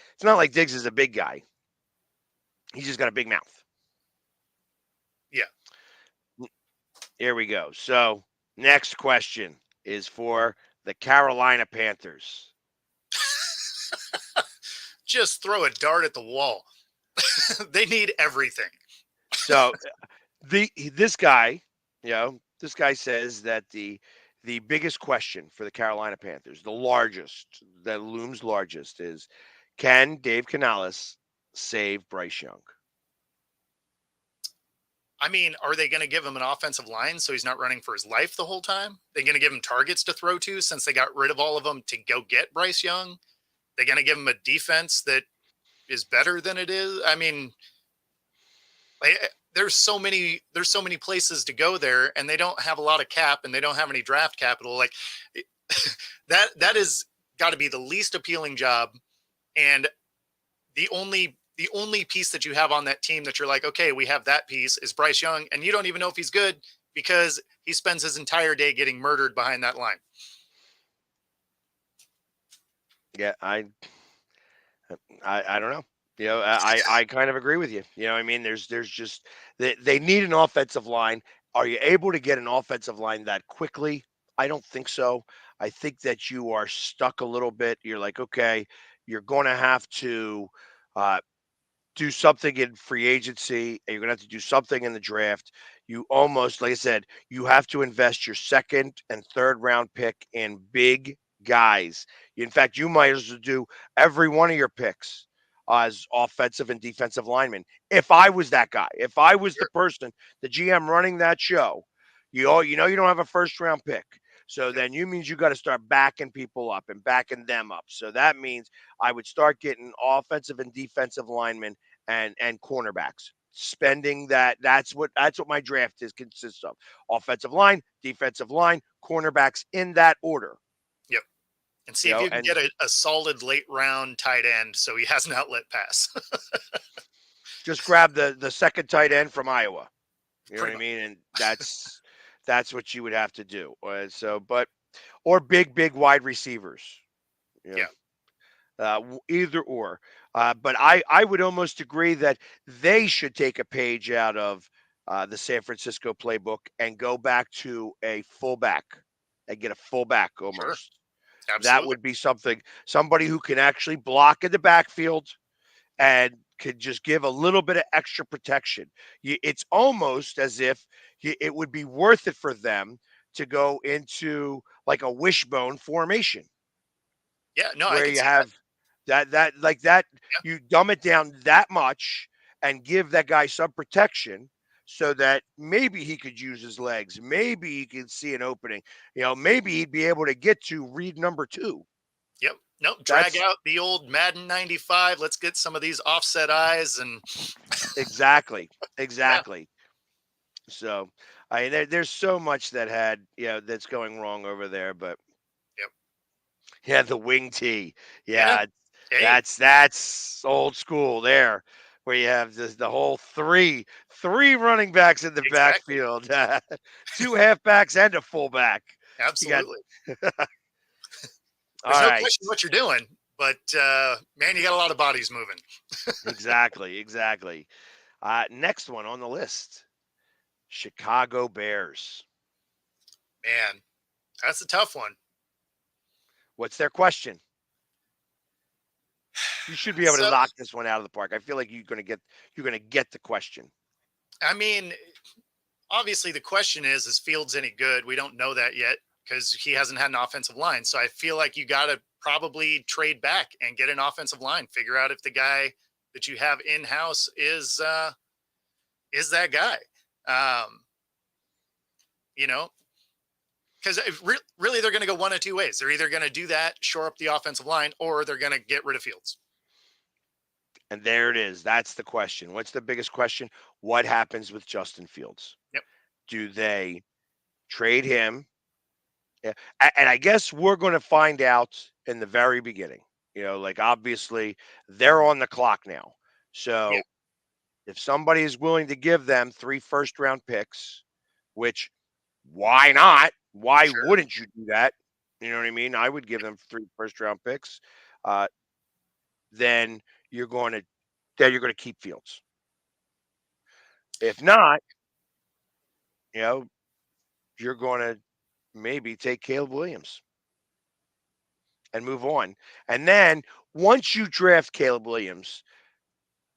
Diggs is a big guy. He's just got a big mouth. Yeah. Here we go. So next question is for the Carolina Panthers. Just throw a dart at the wall. They need everything. So this guy, this guy says that the biggest question for the Carolina Panthers, the largest that looms largest, is can Dave Canales save Bryce Young? I mean, are they going to give him an offensive line so he's not running for his life the whole time? They're going to give him targets to throw to since they got rid of all of them to go get Bryce Young? They're going to give him a defense that is better than it is. I mean, there's so many places to go there, and they don't have a lot of cap, and they don't have any draft capital. Like that is got to be the least appealing job, and the only piece that you have on that team that you're like, okay, we have that piece is Bryce Young, and you don't even know if he's good because he spends his entire day getting murdered behind that line. Yeah, I don't know. I kind of agree with you. I mean, there's just they need an offensive line. Are you able to get an offensive line that quickly? I don't think so. I think that you are stuck a little bit. You're like, okay, you're going to have to uh, do something in free agency, and you're going to have to do something in the draft. You almost, like I said, you have to invest your second and third round pick in big guys. In fact, you might as well do every one of your picks as offensive and defensive linemen. If I was that guy, if I was the person, the GM running that show, you don't have a first round pick. So then you means you got to start backing people up and backing them up. So that means I would start getting offensive and defensive linemen and cornerbacks. Spending that's what my draft consists of. Offensive line, defensive line, cornerbacks in that order. Yep. And see if you can And get a solid late round tight end so he has an outlet pass. just grab the second tight end from Iowa. You know what Pretty I much. mean? And That's what you would have to do. Or big wide receivers. You Yeah, know, either or. But I would almost agree that they should take a page out of the San Francisco playbook and go back to a fullback and get a fullback sure, almost. That absolutely. would be somebody who can actually block in the backfield and could just give a little bit of extra protection. It's almost as if it would be worth it for them to go into like a wishbone formation Yeah, no, I where could you see that. have that Yeah, you dumb it down that much and give that guy some protection so that maybe he could use his legs, maybe he could see an opening, maybe he'd be able to get to read number two. yep. Nope. Drag That's out the old Madden 95. Let's get some of these offset eyes and exactly, yeah, exactly. So I mean, there's so much that's going wrong over there, but yep. yeah, the wing tee. Yeah. Yeah, Hey, that's old school there, where you have the whole three running backs in the exactly. backfield, two halfbacks and a fullback. You got Absolutely. all There's no right, question what you're doing, but man, you got a lot of bodies moving. exactly. Next one on the list, Chicago Bears. Man, that's a tough one. What's their question? You should be able to So, knock this one out of the park. I feel like you're gonna get the question. I mean, obviously the question is Fields any good? We don't know that yet because he hasn't had an offensive line. So I feel like you got to probably trade back and get an offensive line. Figure out if the guy that you have in house is that guy. Um, you know, because really they're going to go one of two ways. They're either going to do that, shore up the offensive line, or they're going to get rid of Fields. And there it is. That's the question. What's the biggest question? What happens with Justin Fields? Yep. Do they trade him? Yeah. And I guess we're going to find out in the very beginning. Like obviously they're on the clock now. Yeah, So if somebody is willing to give them 3 first-round picks, which why not? Why sure. wouldn't you do that? You know what I mean? I would give them 3 first-round picks. Uh, then you're going to keep Fields. If not, you know, you're going to maybe take Caleb Williams and move on. And then once you draft Caleb Williams,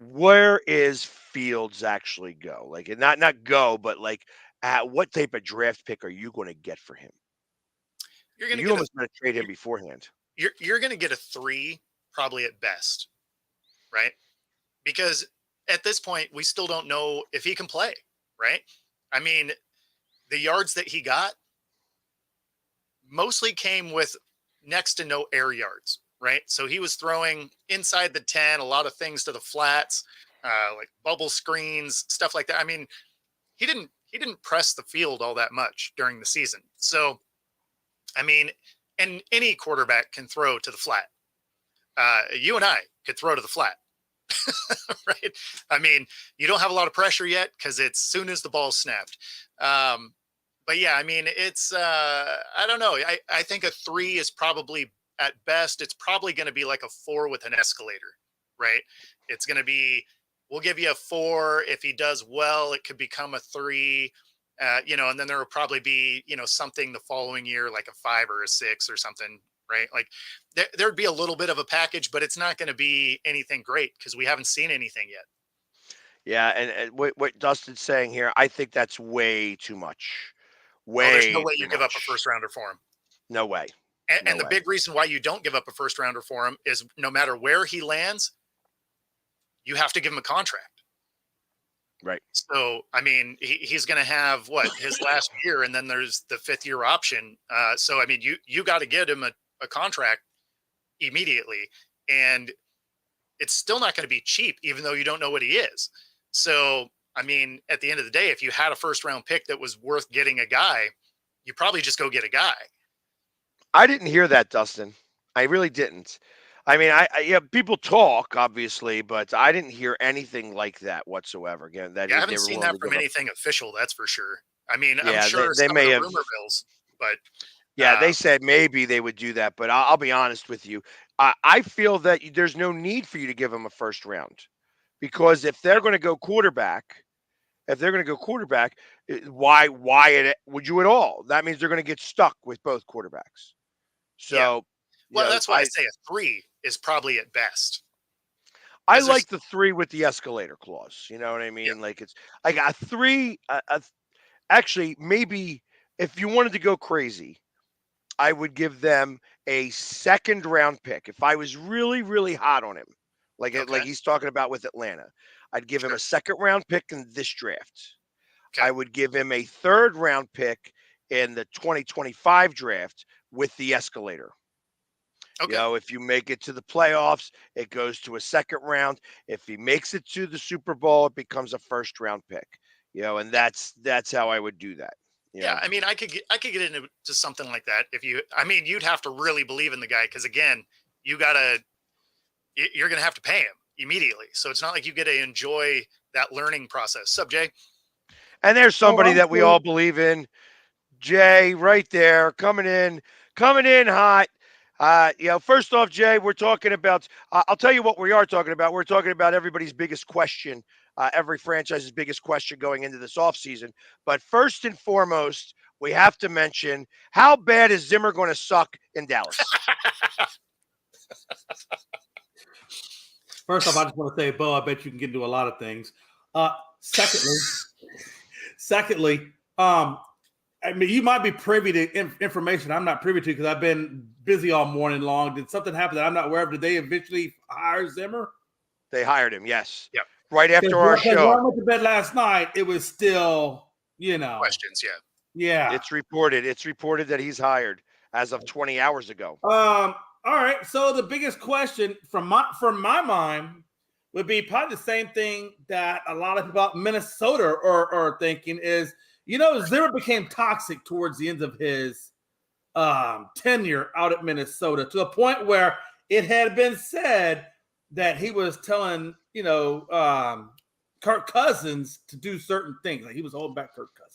where is Fields actually go? Like, and not go, but like, what type of draft pick are you going to get for him? You're going to You get a almost going to trade him beforehand. you're going to get a 3 probably at best, right? Because at this point we still don't know if he can play, right? I mean, the yards that he got mostly came with next to no air yards, right? So he was throwing inside the 10, a lot of things to the flats, like bubble screens, stuff like that. I mean, he didn't press the field all that much during the season. So, I mean, and any quarterback can throw to the flat. You and I could throw to the flat, right? I mean, you don't have a lot of pressure yet because it's soon as the ball's snapped. But yeah, I mean, it's I don't know. I think a 3 is probably at best. It's probably going to be like a 4 with an escalator, right? It's going to be. We'll give you a 4 if he does well. It could become a 3. And then there will probably be, something the following year, like a 5 or a 6 or something, right? Like there'd be a little bit of a package, but it's not going to be anything great because we haven't seen anything yet. Yeah, and what Dustin's saying here, I think that's way too much. Oh, there's no Way way too you give up a much. first rounder for him. No way. And, No and the way. big reason why you don't give up a first rounder for him is no matter where he lands, you have to give him a contract. Right. So, I mean, he's going to have his last year, and then there's the 5th year option. So, I mean, you got to get him a contract immediately, and it's still not going to be cheap, even though you don't know what he is. So, I mean, at the end of the day, if you had a first round pick that was worth getting a guy, you probably just go get a guy. I didn't hear that, Dustin. I really didn't. I mean, yeah, people talk obviously, but I didn't hear anything like that whatsoever. Again, that Yeah, I they haven't were seen willing that to from give up. anything official, that's for sure. I mean, I'm Yeah, sure they some may of the have. rumor mills, but Yeah, they um, said maybe they would do that, but I'll be honest with you. I feel that there's no need for you to give them a first round because if they're going to go quarterback, why would you at all? That means they're going to get stuck with both quarterbacks. yeah. So, Well, that's why I say a 3 is probably at best. I 'Cause there's like the 3 with the escalator clause. You know what I yeah, mean? Like it's I got 3. Actually, maybe if you wanted to go crazy, I would give them a second round pick. If I was really, really hot on him, like okay, he's talking about with Atlanta, I'd give him a sure, second round pick in this draft. okay, I would give him a third round pick in the 2025 draft with the escalator. okay. If you make it to the playoffs, it goes to a second round. If he makes it to the Super Bowl, it becomes a first round pick. And that's how I would do that. You Yeah, know, I mean, I could get into something like that if you. I mean, you'd have to really believe in the guy because again, you're gonna have to pay him immediately. So it's not like you get to enjoy that learning process. Sub Jay? and there's Oh, somebody I'm that we cool. all believe in. Jay, right there, coming in hot. First off, Jay, we're talking about. I'll tell you what we are talking about. We're talking about everybody's biggest question, every franchise's biggest question going into this offseason. But first and foremost, we have to mention how bad is Zimmer going to suck in Dallas? First off, I just want to say, Bo, I bet you can get into a lot of things. Secondly, I mean, you might be privy to information I'm not privy to because I've been busy all morning long. Did something happen that I'm not aware of? Did they eventually hire Zimmer? They hired him, yes, Yep. right after our Because when I show. went to bed last night, it was still, Questions? Yeah. yeah. It's reported that he's hired as of 20 hours ago. All right. So the biggest question from my mind would be probably the same thing that a lot of people out in Minnesota are thinking is, Zimmer became toxic towards the end of his tenure out at Minnesota to the point where it had been said that he was telling, Kirk Cousins to do certain things. Like he was holding back Kirk Cousins.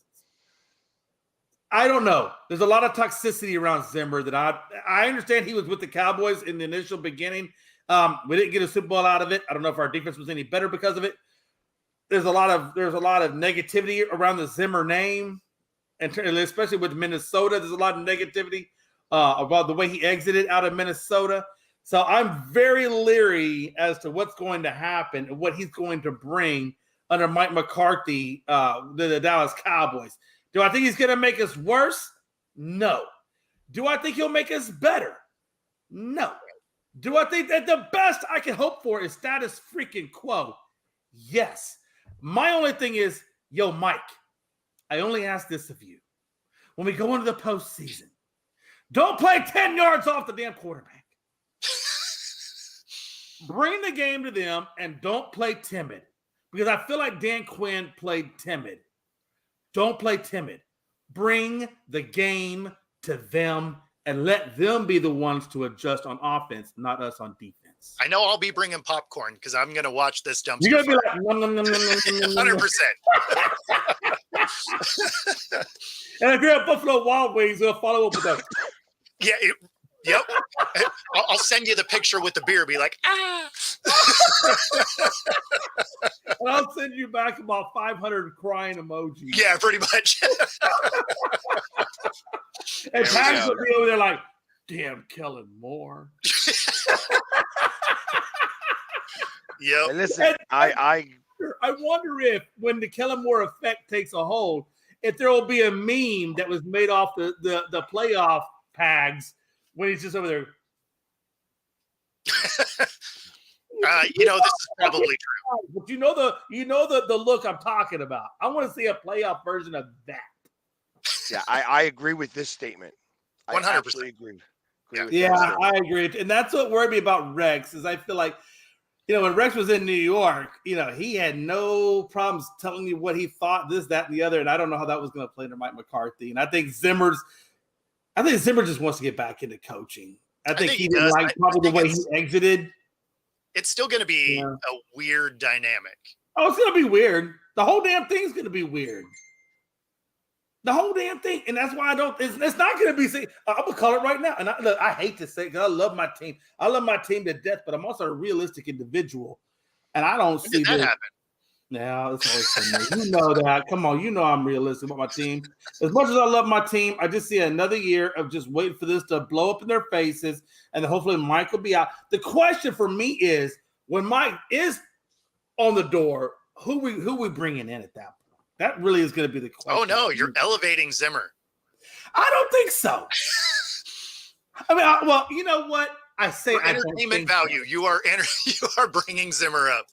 I don't know. There's a lot of toxicity around Zimmer that I understand he was with the Cowboys in the initial beginning. We didn't get a Super Bowl out of it. I don't know if our defense was any better because of it. There's a lot of negativity around the Zimmer name, and especially with Minnesota, there's a lot of negativity about the way he exited out of Minnesota. So I'm very leery as to what's going to happen and what he's going to bring under Mike McCarthy, the Dallas Cowboys. Do I think he's going to make us worse? No. Do I think he'll make us better? No. Do I think that the best I can hope for is status freaking quo? Yes. My only thing is, Mike, I only ask this of you. When we go into the postseason, don't play 10 yards off the damn quarterback. Bring the game to them and don't play timid because I feel like Dan Quinn played timid. Don't play timid. Bring the game to them and let them be the ones to adjust on offense, not us on defense. I know I'll be bringing popcorn because I'm going to watch this dumpster. You're going to be like, 100%. And if you're at Buffalo Wild Wings, they'll follow up with that. Yeah. Yep. I'll send you the picture with the beer. Be like, ah. And I'll send you back about 500 crying emojis. Yeah, pretty much. And Pat's will be over there like, damn, Kellen Moore. Yep. And listen, I wonder if when the Kellen Moore effect takes a hold, if there will be a meme that was made off the playoff pags when he's just over there. This is probably true. But you know the look I'm talking about. I want to see a playoff version of that. Yeah, I agree with this statement. 100%. I absolutely agree. Yeah, I agree. And that's what worried me about Rex is I feel like, when Rex was in New York, he had no problems telling you what he thought, this, that, and the other. And I don't know how that was going to play into Mike McCarthy. And I think Zimmer just wants to get back into coaching. I think he didn't like probably the way he exited. It's still going to be a weird dynamic. Oh, it's going to be weird. The whole damn thing's going to be weird. The whole damn thing. And that's why I don't, it's not going to be, I'm going to call it right now. And I hate to say it because I love my team. I love my team to death, but I'm also a realistic individual. And I don't see that happen. Now, it's always for me. You know that. Come on, you know I'm realistic about my team. As much as I love my team, I just see another year of just waiting for this to blow up in their faces, and hopefully Mike will be out. The question for me is, when Mike is on the door, who we bringing in at that point? That really is going to be the question. Oh no, you're elevating Zimmer. I don't think so. I mean, well, you know what? I say for entertainment value. So. You are bringing Zimmer up.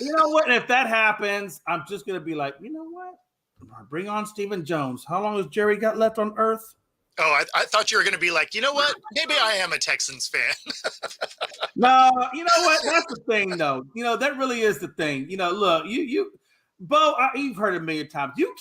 You know what? And if that happens, I'm just going to be like, you know what? Bring on Stephen Jones. How long has Jerry got left on Earth? Oh, I thought you were going to be like, you know what? Maybe I am a Texans fan. No, you know what? That's the thing, though. You know, that really is the thing. You know, look, Bo, you've heard it a million times. You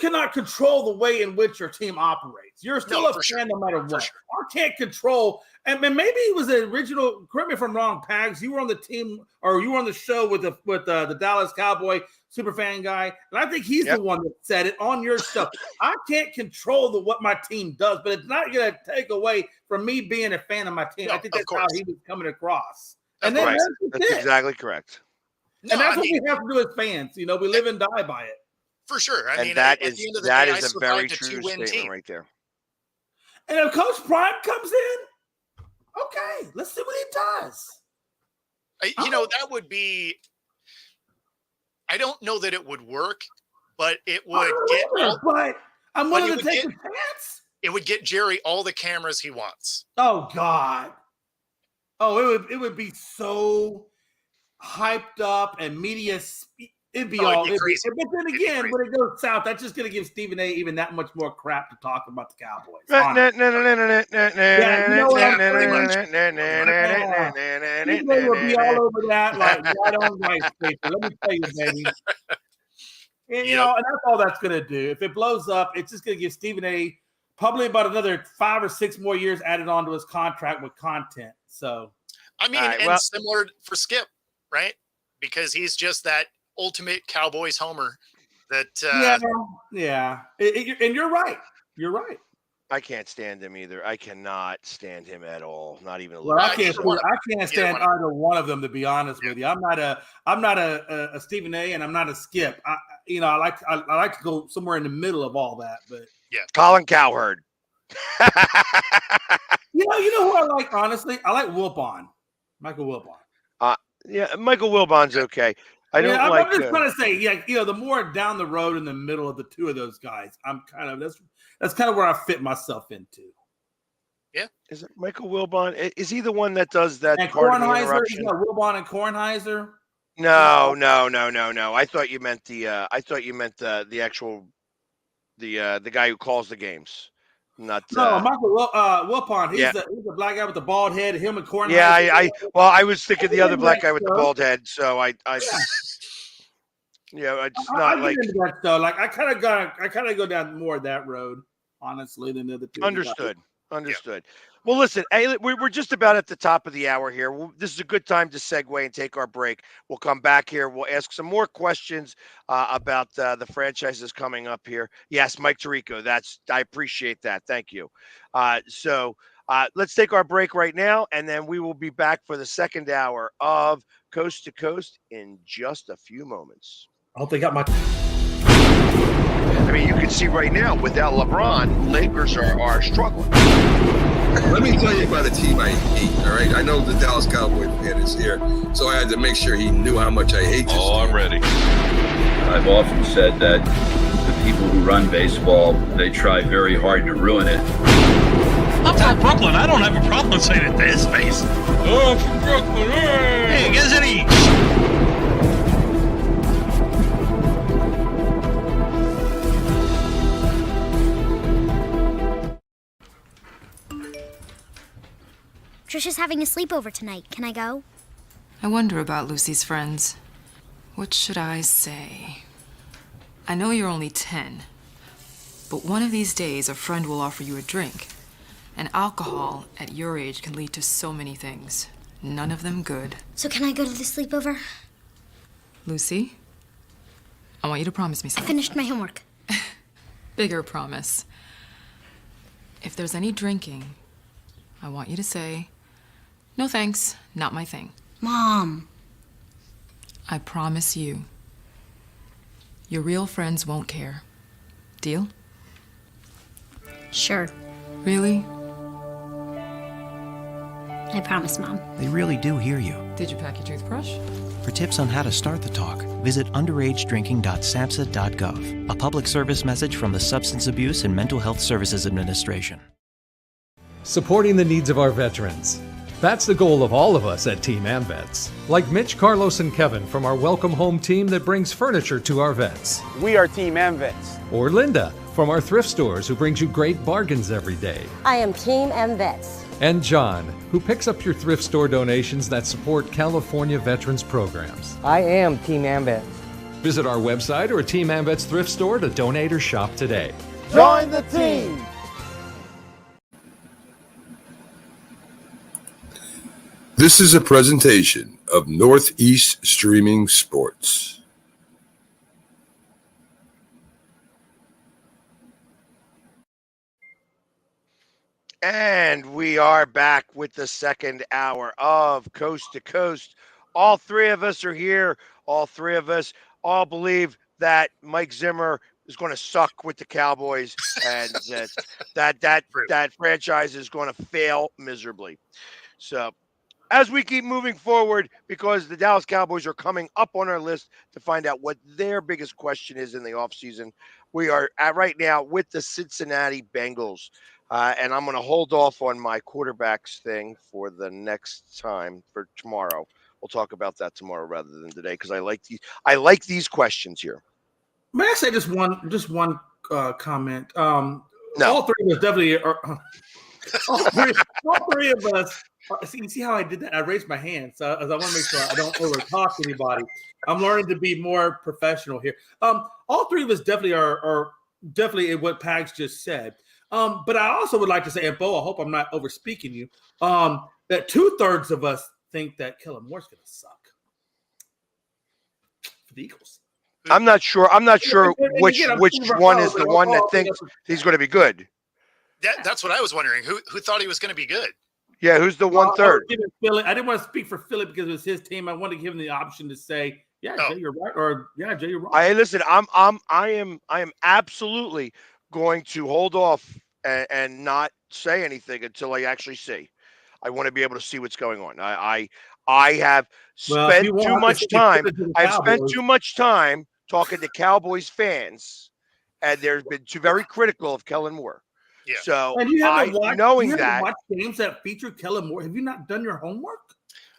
cannot control the way in which your team operates. You're still a fan no matter what. Sure. I can't control. And maybe it was the original. Correct me if I'm wrong, Pags. You were on the team, or you were on the show with the Dallas Cowboy superfan guy, and I think he's the one that said it on your show. I can't control what my team does, but it's not going to take away from me being a fan of my team. No, I think that's how he was coming across. And then that's exactly correct. And that's what we have to do as fans. You know, we live and die by it. For sure. I mean, that at the end of the day, day, is a very true statement right there. And if Coach Prime comes in, okay, let's see what he does. You know, that would be. I don't know that it would work, but it would But I'm willing to take a chance. It would get Jerry all the cameras he wants. Oh God. Oh, it would be so hyped up and media. It'd be crazy. But then again, when it goes south, that's just going to give Stephen A. even that much more crap to talk about the Cowboys. Stephen A. will be all over that like right on rice paper. Let me tell you, baby. And, you know, and that's all that's going to do. If it blows up, it's just going to give Stephen A. probably about another 5 or 6 more years added on to his contract with content. So, I mean, similar for Skip, right? Because he's just that ultimate Cowboys homer that and you're right. I can't stand him either. I cannot stand him at all. Not even a little. I can't stand either one of them, to be honest with you. I'm not a Stephen A. and I'm not a Skip. I like to go somewhere in the middle of all that. But Colin Cowherd. you know who I like, honestly? I like Wilbon. Michael Wilbon. Michael Wilbon's okay. I'm just trying to say, the more down the road in the middle of the two of those guys, I'm kind of that's kind of where I fit myself into. Yeah, is it Michael Wilbon? Is he the one that does that? And Kornheiser, Wilbon and Kornheiser. No. I thought you meant the actual the guy who calls the games. Michael Wilbon. He's the black guy with the bald head. Him and Kornheiser. Yeah, I was thinking the other black guy with the bald head. So it's not like that though. Like I kind of go down more that road, honestly, than the other two. Understood. Well, listen, hey, we're just about at the top of the hour here. This is a good time to segue and take our break. We'll come back here. We'll ask some more questions about the franchises coming up here. Yes, Mike Tirico. I appreciate that. Thank you. So let's take our break right now, and then we will be back for the second hour of Coast to Coast in just a few moments. I hope they got my. I mean, you can see right now, without LeBron, Lakers are struggling. Let me tell you about a team I hate, all right? I know the Dallas Cowboy fan is here, so I had to make sure he knew how much I hate this team. I'm ready. I've often said that the people who run baseball, they try very hard to ruin it. I'm from Brooklyn. I don't have a problem saying it to his face. Oh, from Brooklyn. Hey, isn't he? Trisha's having a sleepover tonight. Can I go? I wonder about Lucy's friends. What should I say? I know you're only 10, but one of these days a friend will offer you a drink. And alcohol at your age can lead to so many things. None of them good. So can I go to the sleepover? Lucy, I want you to promise me something. I finished my homework. bigger promise. If there's any drinking, I want you to say, "No thanks, not my thing." Mom. I promise you. Your real friends won't care. Deal? Sure. Really? I promise, Mom. They really do hear you. Did you pack your toothbrush? For tips on how to start the talk, visit underagedrinking.samhsa.gov, a public service message from the Substance Abuse and Mental Health Services Administration. Supporting the needs of our veterans. That's the goal of all of us at Team AmVets. Like Mitch, Carlos, and Kevin from our Welcome Home team that brings furniture to our vets. We are Team AmVets. Or Linda from our thrift stores who brings you great bargains every day. I am Team AmVets. And John, who picks up your thrift store donations that support California veterans programs. I am Team AmVets. Visit our website or a Team AmVets thrift store to donate or shop today. Join the team! This is a presentation of Northeast Streaming Sports. And we are back with the second hour of Coast to Coast. All three of us are here. All three of us all believe that Mike Zimmer is going to suck with the Cowboys and that franchise is going to fail miserably. So as we keep moving forward, because the Dallas Cowboys are coming up on our list to find out what their biggest question is in the offseason, we are at right now with the Cincinnati Bengals. And I'm going to hold off on my quarterbacks thing for the next time, for tomorrow. We'll talk about that tomorrow rather than today, because I like these questions here. May I say just one comment? No. All three of us definitely are. All three of us. See how I did that? I raised my hand, so as I want to make sure I don't over talk anybody. I'm learning to be more professional here. All three of us definitely are definitely in what Pags just said. But I also would like to say, and Bo, I hope I'm not over speaking you, that 2/3 of us think that Kellen Moore's going to suck for the Eagles. I'm not sure which one is the one that thinks he's going to be good. That's what I was wondering. Who thought he was going to be good? Yeah, who's the 1/3? I didn't want to speak for Philip because it was his team. I wanted to give him the option to say, "Yeah, Jay, you're right," or "Yeah, Jay, you're wrong." I am absolutely going to hold off and not say anything until I actually see. I want to be able to see what's going on. I have spent too much time. I've spent too much time talking to Cowboys fans, and they've been too very critical of Kellen Moore. Yeah. So and you haven't watched that games that feature Kellen Moore. Have you not done your homework?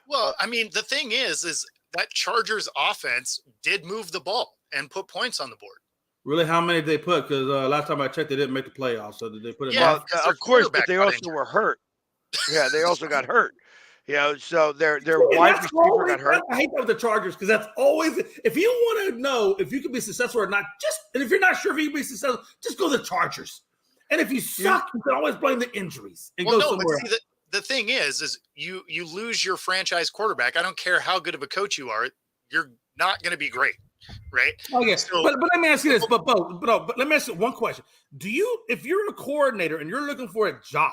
Well, I mean, the thing is that Chargers offense did move the ball and put points on the board. Really, how many did they put? Because last time I checked, they didn't make the playoffs. So did they put it? Yeah, of course, but they also were hurt. Yeah, they also got hurt. You know, so their wide receiver got hurt. I hate that with the Chargers because that's always, if you want to know if you can be successful or not, and if you're not sure if you can be successful, just go to the Chargers. And if you suck, you can always blame the injuries and go somewhere else. The thing is you lose your franchise quarterback. I don't care how good of a coach you are, you're not going to be great. Right. Okay. So, but let me ask you this. But let me ask you one question. If you're a coordinator and you're looking for a job,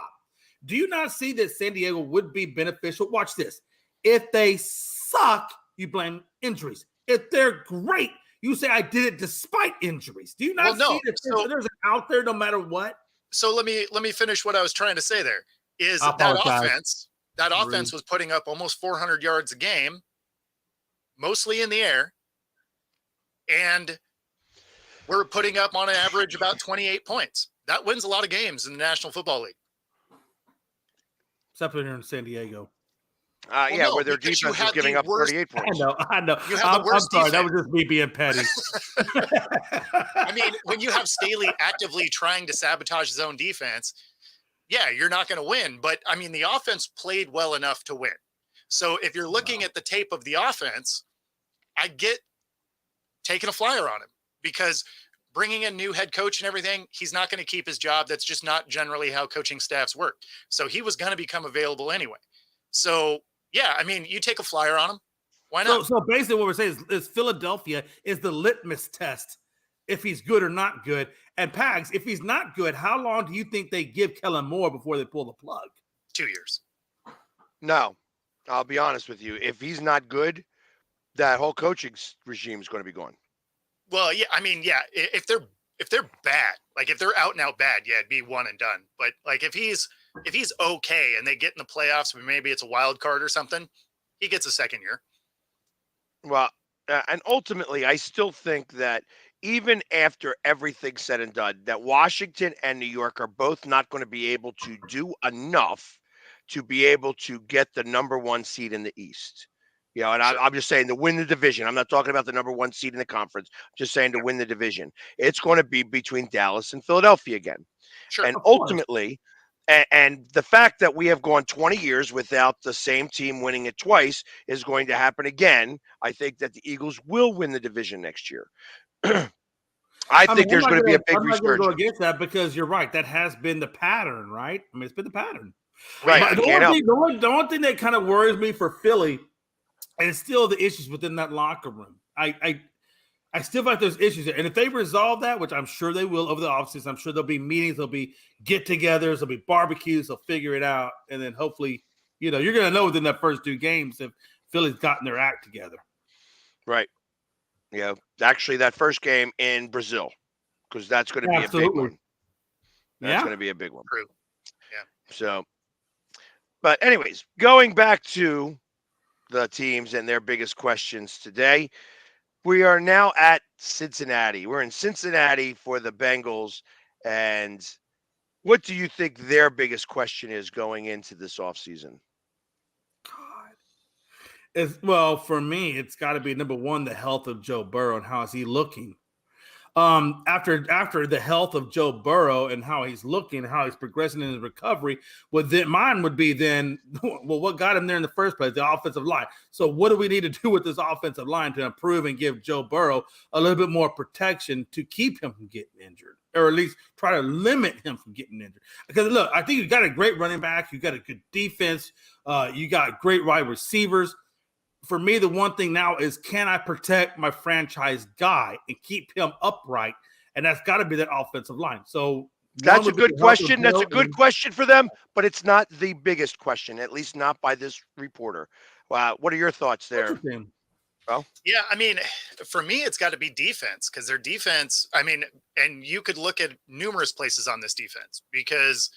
do you not see that San Diego would be beneficial? Watch this. If they suck, you blame injuries. If they're great, you say I did it despite injuries. Do you not see that there's an out there no matter what? So let me finish what I was trying to say there. Is that offense was putting up almost 400 yards a game, mostly in the air. And we're putting up on average about 28 points. That wins a lot of games in the National Football League. Except when you're in San Diego. Where their defense is giving up 38 points. I know. You have the worst I'm sorry, defense. that was just me being petty. I mean, when you have Staley actively trying to sabotage his own defense, yeah, you're not going to win. But, I mean, the offense played well enough to win. So if you're looking at the tape of the offense, I get taking a flyer on him because bringing a new head coach and everything, he's not going to keep his job. That's just not generally how coaching staffs work. So he was going to become available anyway. So, yeah, I mean, you take a flyer on him. Why not? So basically what we're saying is Philadelphia is the litmus test if he's good or not good. And Pags, if he's not good, how long do you think they give Kellen Moore before they pull the plug? 2 years. No, I'll be honest with you. If he's not good, that whole coaching regime is going to be gone. Well, yeah, I mean, yeah, if they're bad, like if they're out and out bad, yeah, it'd be one and done. But like if he's okay and they get in the playoffs, maybe it's a wild card or something, he gets a second year. Well, and ultimately, I still think that even after everything's said and done, that Washington and New York are both not going to be able to do enough to be able to get the number one seed in the East. You know, and I'm just saying to win the division. I'm not talking about the number one seed in the conference. Just saying to win the division. It's going to be between Dallas and Philadelphia again. Sure. And ultimately, and the fact that we have gone 20 years without the same team winning it twice is going to happen again. I think that the Eagles will win the division next year. I think there's going to be a big resurgence. I'm not going to go resurgence. against that because you're right. That has been the pattern, right? I mean, it's been the pattern. Right. But the only thing that kind of worries me for Philly is still the issues within that locker room. I still feel like there's issues there. And if they resolve that, which I'm sure they will over the offseason, I'm sure there'll be meetings, there'll be get-togethers, there'll be barbecues, they'll figure it out. And then hopefully, you're going to know within that first 2 games if Philly's gotten their act together. Right. Yeah. Actually, that first game in Brazil, because that's going to be a big one. That's going to be a big one. True. Yeah. So, but anyways, going back to the teams and their biggest questions today. We are now at Cincinnati. We're in Cincinnati for the Bengals. And what do you think their biggest question is going into this offseason? Well, for me, it's got to be number one, the health of Joe Burrow and how is he looking. After the health of Joe Burrow and how he's looking, how he's progressing in his recovery, mine would be then, well, what got him there in the first place? The offensive line. So what do we need to do with this offensive line to improve and give Joe Burrow a little bit more protection to keep him from getting injured, or at least try to limit him from getting injured? Because look, I think you got a great running back, you got a good defense, you got great wide receivers. For me, the one thing now is, can I protect my franchise guy and keep him upright? And that's got to be that offensive line. So that's a good question. That's a good question for them, but it's not the biggest question, at least not by this reporter. What are your thoughts there? Well, yeah, I mean, for me, it's got to be defense, because their defense, I mean, and you could look at numerous places on this defense because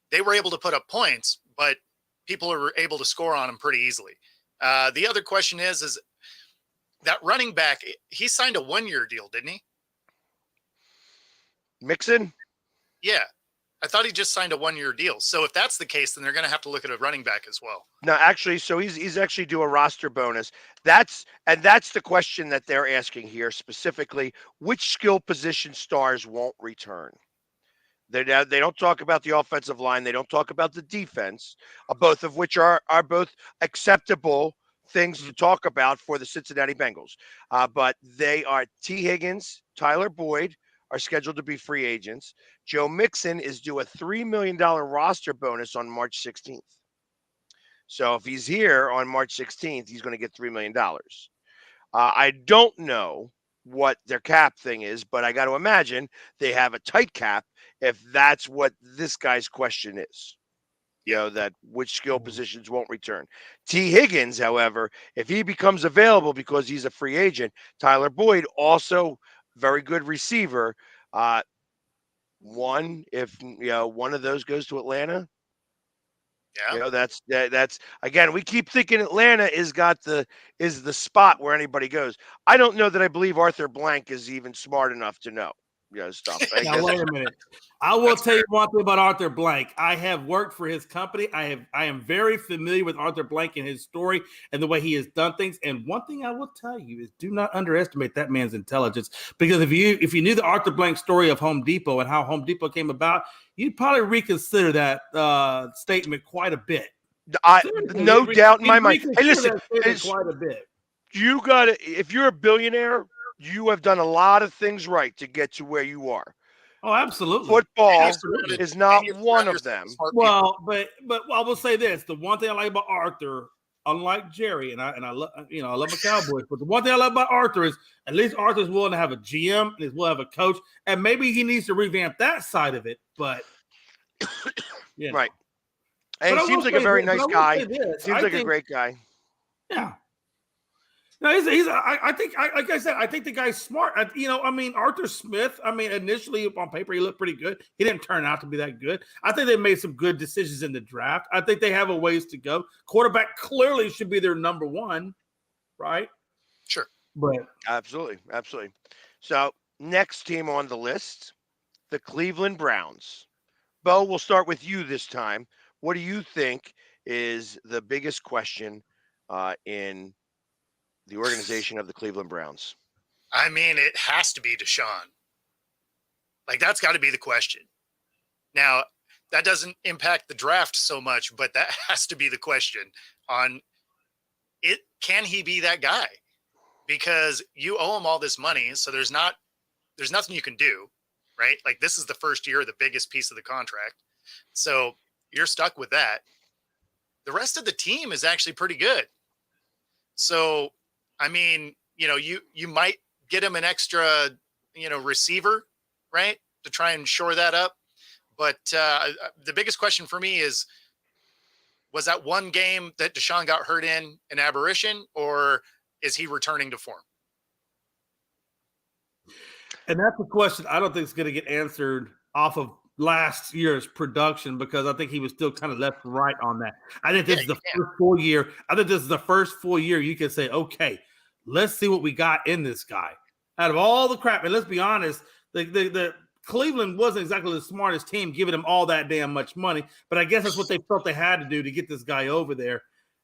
they were able to put up points, but people were able to score on them pretty easily. The other question is that running back, he signed a 1-year deal, didn't he? Mixon? Yeah. I thought he just signed a 1-year deal. So if that's the case, then they're going to have to look at a running back as well. No, actually, so he's actually due a roster bonus. That's the question that they're asking here specifically. Which skill position stars won't return? They don't talk about the offensive line. They don't talk about the defense, both of which are both acceptable things to talk about for the Cincinnati Bengals. But they are T. Higgins, Tyler Boyd are scheduled to be free agents. Joe Mixon is due a $3 million roster bonus on March 16th. So if he's here on March 16th, he's going to get $3 million. I don't know what their cap thing is, but I got to imagine they have a tight cap if that's what this guy's question is. You know, that which skill positions won't return. T. Higgins, however, if he becomes available because he's a free agent, Tyler Boyd, also very good receiver. If one of those goes to Atlanta, yeah, that's again, we keep thinking Atlanta is the spot where anybody goes. I don't know that I believe Arthur Blank is even smart enough to know. Stuff. Now, wait a minute. I will tell you one thing about Arthur Blank. I have worked for his company. I am very familiar with Arthur Blank and his story and the way he has done things. And one thing I will tell you is, do not underestimate that man's intelligence. Because if you knew the Arthur Blank story of Home Depot and how Home Depot came about, you'd probably reconsider that statement quite a bit. No doubt in my mind. Hey, listen, quite a bit. You got to, if you're a billionaire, you have done a lot of things right to get to where you are. Oh, absolutely. Football is not one of them. Well, but I will say this: the one thing I like about Arthur unlike Jerry, and I love I love my Cowboys, but the one thing I love about Arthur is at least Arthur's willing to have a GM and he's willing to have a coach, and maybe he needs to revamp that side of it. But right, and but he I will seems like a say very this, but nice I will guy. say this, Seems I like a think, great guy. yeah. No, I think, like I said, I think the guy's smart. Arthur Smith, initially on paper, he looked pretty good. He didn't turn out to be that good. I think they made some good decisions in the draft. I think they have a ways to go. Quarterback clearly should be their number one, right? Sure. But Absolutely. So next team on the list, the Cleveland Browns. Bo, we'll start with you this time. What do you think is the biggest question in the organization of the Cleveland Browns? It has to be Deshaun. Like, that's got to be the question. Now, that doesn't impact the draft so much, but that has to be the question on it. Can he be that guy? Because you owe him all this money, so there's nothing you can do, right? Like, this is the first year, the biggest piece of the contract. So you're stuck with that. The rest of the team is actually pretty good. So, you might get him an extra, receiver, right, to try and shore that up. But the biggest question for me is, was that one game that Deshaun got hurt in an aberration, or is he returning to form? And that's a question I don't think is going to get answered off of last year's production, because I think he was still kind of left right on that. I think this is the first full year. I think this is the first full year you can say, okay, let's see what we got in this guy. Out of all the crap, and let's be honest, the Cleveland wasn't exactly the smartest team giving him all that damn much money, but I guess that's what they felt they had to do to get this guy over there,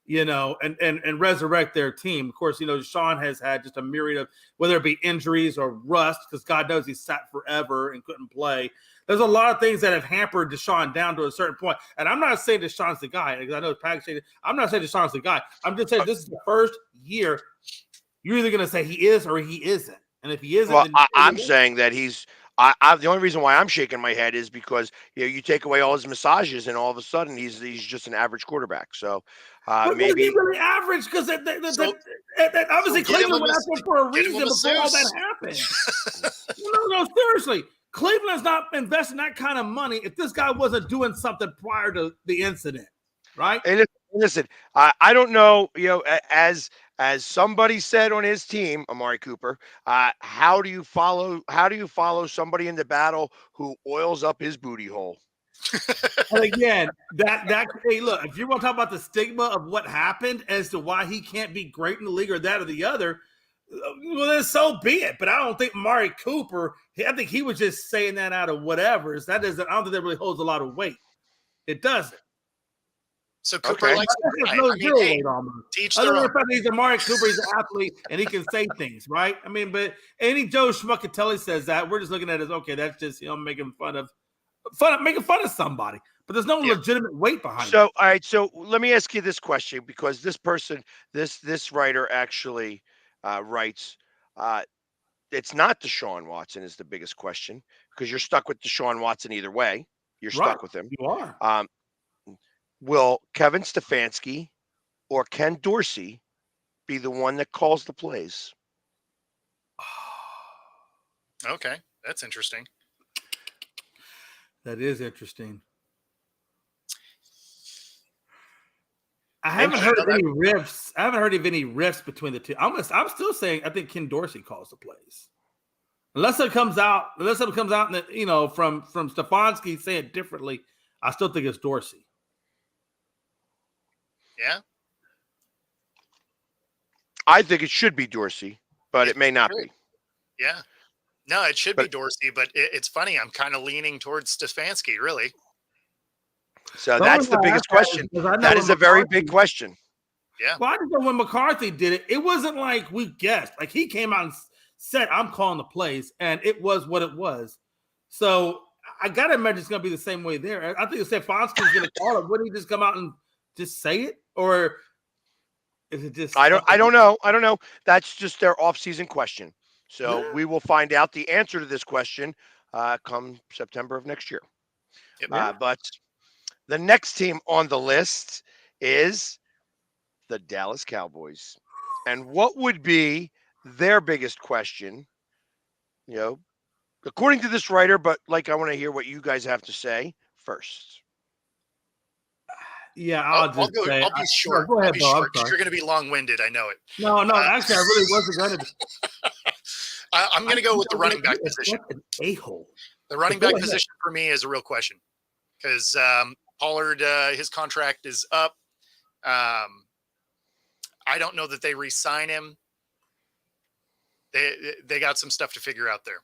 and resurrect their team. Of course, Sean has had just a myriad of, whether it be injuries or rust, because God knows he sat forever and couldn't play. There's a lot of things that have hampered Deshaun down to a certain point. And I'm not saying Deshaun's the guy, because I know packaging. I'm not saying Deshaun's the guy. I'm just saying this is the first year you're either going to say he is or he isn't. And if he isn't, well, then I'm saying that he's. The only reason why I'm shaking my head is because you take away all his massages, and all of a sudden he's just an average quarterback. So maybe he really average, because obviously Cleveland went after him for a reason before all that happened. No, seriously. Cleveland's not investing that kind of money if this guy wasn't doing something prior to the incident, right? And listen, I don't know, as somebody said on his team, Amari Cooper, how do you follow somebody into battle who oils up his booty hole? And again, hey, look, if you want to talk about the stigma of what happened as to why he can't be great in the league or that or the other, well, then so be it. But I don't think Amari Cooper, I think he was just saying that out of whatever. I don't think that really holds a lot of weight. It doesn't. So Cooper likes teach their own. He's Amari Cooper, he's an athlete, and he can say things, right? But any Joe Schmuckatelli says that, we're just looking at it as, okay, that's just making fun of somebody. But there's no legitimate weight behind it. So, all right. So let me ask you this question, because this person, this writer actually writes, it's not Deshaun Watson is the biggest question, because you're stuck with Deshaun Watson either way. You're stuck with him. You are. Will Kevin Stefanski or Ken Dorsey be the one that calls the plays? Okay, that's interesting. That is interesting. I haven't heard of any riffs. I haven't heard of any riffs between the two. I'm still saying I think Ken Dorsey calls the plays. Unless it comes out, and from Stefanski saying it differently, I still think it's Dorsey. Yeah. I think it should be Dorsey, but it may not be. Yeah. No, it should be Dorsey, but it's funny. I'm kind of leaning towards Stefanski, really. So that's the biggest question. That is a very big question. Yeah. Well, I just know when McCarthy did it, it wasn't like we guessed. Like, he came out and said, I'm calling the plays, and it was what it was. So I got to imagine it's going to be the same way there. I think Stefanski's going to call it. Wouldn't he just come out and just say it? Or is it just... I don't know. That's just their off-season question. So we will find out the answer to this question come September of next year. Yep. But the next team on the list is the Dallas Cowboys. And what would be their biggest question, you know, according to this writer, but like I want to hear what you guys have to say first. Yeah, I'll I'll just go. say. I'll be short. No, go I'll ahead, be Bo. I'm short because sorry. you're going to be long-winded. I know it. No, actually, I really wasn't going to. I'm going to go with the running back position. An a-hole. The running back position for me is a real question because Pollard, his contract is up. I don't know that they re-sign him. They got some stuff to figure out there.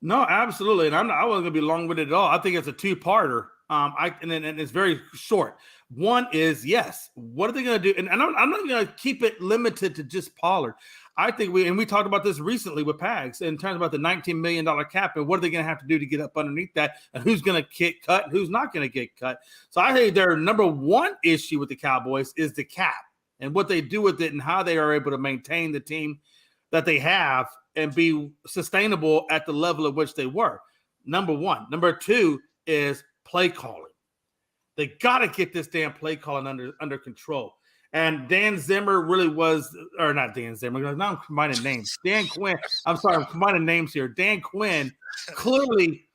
No, absolutely, and I wasn't going to be long-winded at all. I think it's a two-parter. And it's very short. One is yes. What are they going to do? And I'm not going to keep it limited to just Pollard. I think we talked about this recently with Pags in terms about the $19 million cap and what are they going to have to do to get up underneath that and who's going to get cut and who's not going to get cut. So I think their number one issue with the Cowboys is the cap and what they do with it and how they are able to maintain the team that they have and be sustainable at the level at which they were. Number one. Number two is play calling. They got to get this damn play calling under control. And Dan Zimmer really was, or not Dan Zimmer, now I'm combining names. Dan Quinn, I'm sorry, I'm combining names here. Dan Quinn clearly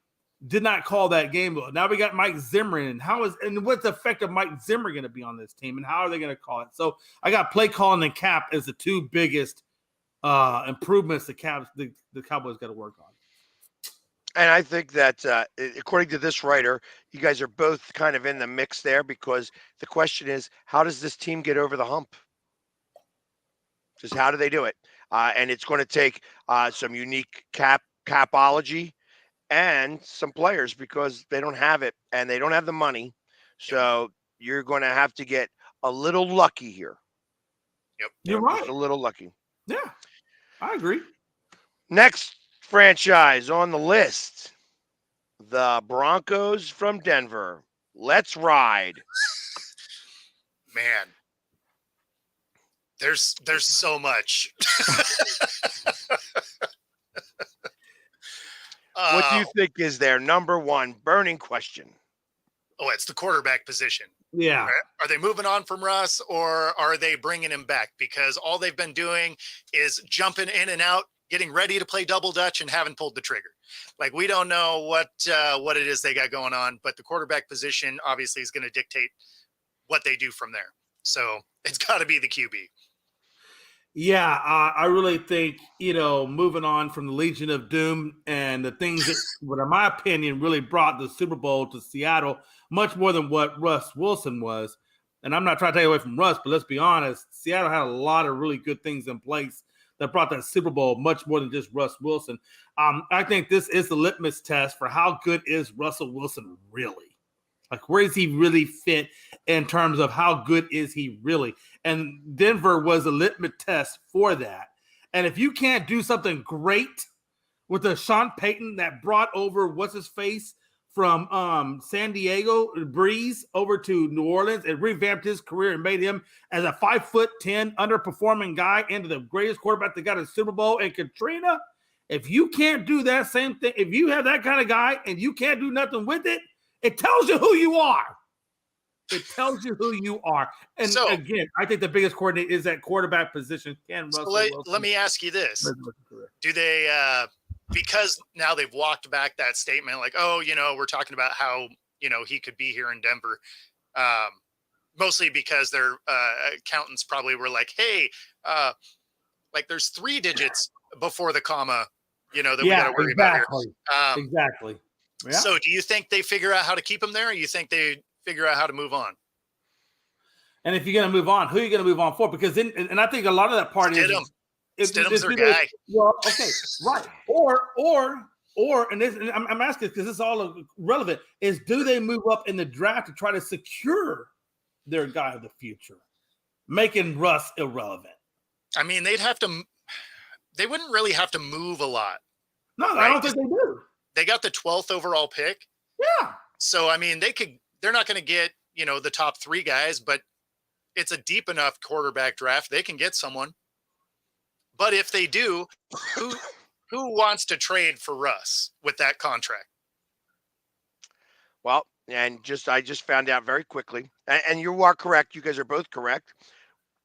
did not call that game. Now we got Mike Zimmer in. And what's the effect of Mike Zimmer going to be on this team? And how are they going to call it? So I got play calling and cap as the two biggest improvements the Cowboys got to work on. And I think that, according to this writer, you guys are both kind of in the mix there because the question is, how does this team get over the hump? Just how do they do it? And it's going to take some unique capology and some players because they don't have it and they don't have the money. So you're going to have to get a little lucky here. Yep, you're right. Just a little lucky. Yeah, I agree. Next franchise on the list, the Broncos from Denver. Let's ride. Man, there's so much. What do you think is their number one burning question? Oh, it's the quarterback position. Yeah. Are they moving on from Russ or are they bringing him back? Because all they've been doing is jumping in and out, getting ready to play double dutch and haven't pulled the trigger. Like we don't know what it is they got going on, but the quarterback position obviously is going to dictate what they do from there. So it's got to be the QB. Yeah, I really think, moving on from the Legion of Doom and the things that, in my opinion, really brought the Super Bowl to Seattle much more than what Russ Wilson was. And I'm not trying to take away from Russ, but let's be honest, Seattle had a lot of really good things in place that brought that Super Bowl much more than just Russ Wilson. I think this is the litmus test for how good is Russell Wilson really? Like, where does he really fit in terms of how good is he really? And Denver was a litmus test for that. And if you can't do something great with the Sean Payton that brought over what's-his-face from San Diego, Breeze, over to New Orleans and revamped his career and made him as a 5'10" underperforming guy into the greatest quarterback that got a Super Bowl and Katrina, if you can't do that same thing, if you have that kind of guy and you can't do nothing with it, it tells you who you are. It tells you who you are. And so, again, I think the biggest coordinate is that quarterback position. Let me ask you this. Do they, because now they've walked back that statement, like, we're talking about how, he could be here in Denver, mostly because their accountants probably were like, hey, like there's 3 digits before the comma, that we got to worry about here. Exactly. Yeah. So do you think they figure out how to keep him there, or you think they figure out how to move on? And if you're going to move on, who are you going to move on for? Because then, and I think a lot of that part Stidham's their guy. Well, okay, right. Or, and I'm asking because this is all relevant, is do they move up in the draft to try to secure their guy of the future, making Russ irrelevant? I mean, they wouldn't really have to move a lot. No, right? I don't think they do. They got the 12th overall pick. Yeah. So, I mean, they're not going to get, the top 3 guys, but it's a deep enough quarterback draft. They can get someone. But if they do, who wants to trade for Russ with that contract? Well, and I just found out very quickly, and you are correct. You guys are both correct.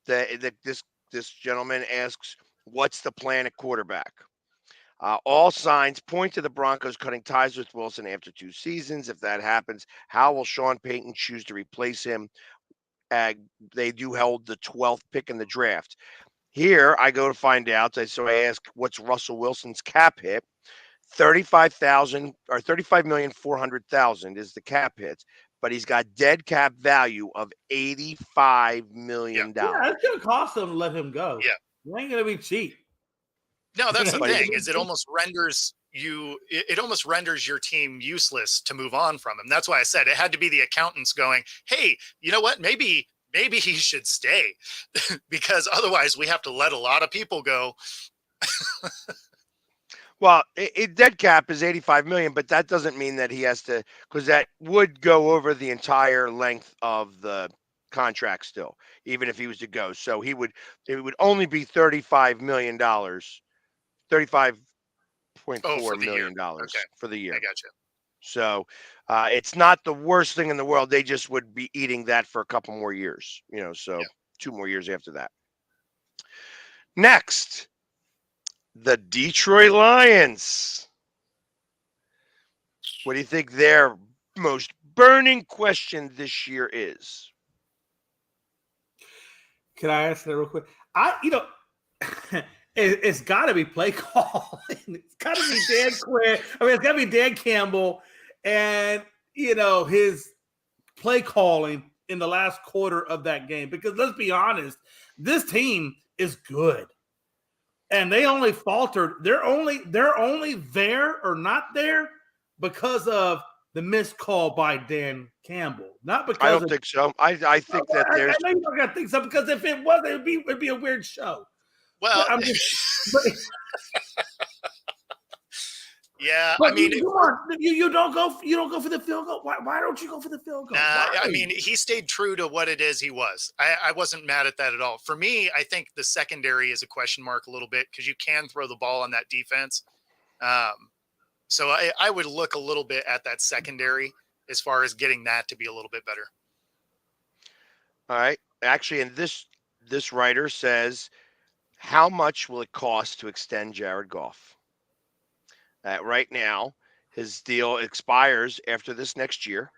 That this gentleman asks, "What's the plan at quarterback?" All signs point to the Broncos cutting ties with Wilson after 2 seasons. If that happens, how will Sean Payton choose to replace him? Uh, they do hold the 12th pick in the draft. Here I go to find out. So I ask, what's Russell Wilson's cap hit? 35,000 or 35,400,000 is the cap hit, but he's got dead cap value of $85 million. Yeah, it's gonna cost them to let him go. Yeah, it ain't gonna be cheap. No, that's the But thing. Is it almost renders your team useless to move on from him. That's why I said it had to be the accountants going, "Hey, you know what? Maybe he should stay," because otherwise we have to let a lot of people go. Well, dead cap is 85 million, but that doesn't mean that he has to, because that would go over the entire length of the contract still, even if he was to go. So it would only be $35 million, $35.4 million for the year. I got you. So it's not the worst thing in the world. They just would be eating that for a couple more years, so 2 more years after that. Next, the Detroit Lions. What do you think their most burning question this year is? Can I answer that real quick? It's got to be play call. It's got to be Dan Quinn. It's got to be Dan Campbell, and his play calling in the last quarter of that game. Because let's be honest, this team is good, and they only faltered. They're only there or not there because of the missed call by Dan Campbell. Not because I don't think so. I think that there's. I know you don't got to think so, because if it was, it'd be a weird show. Well, yeah, but you don't go for the field goal. Why don't you go for the field goal? He stayed true to what it is he was. I wasn't mad at that at all. For me, I think the secondary is a question mark a little bit, because you can throw the ball on that defense. So I would look a little bit at that secondary as far as getting that to be a little bit better. All right. Actually, and this writer says, how much will it cost to extend Jared Goff? Right now, his deal expires after this next year.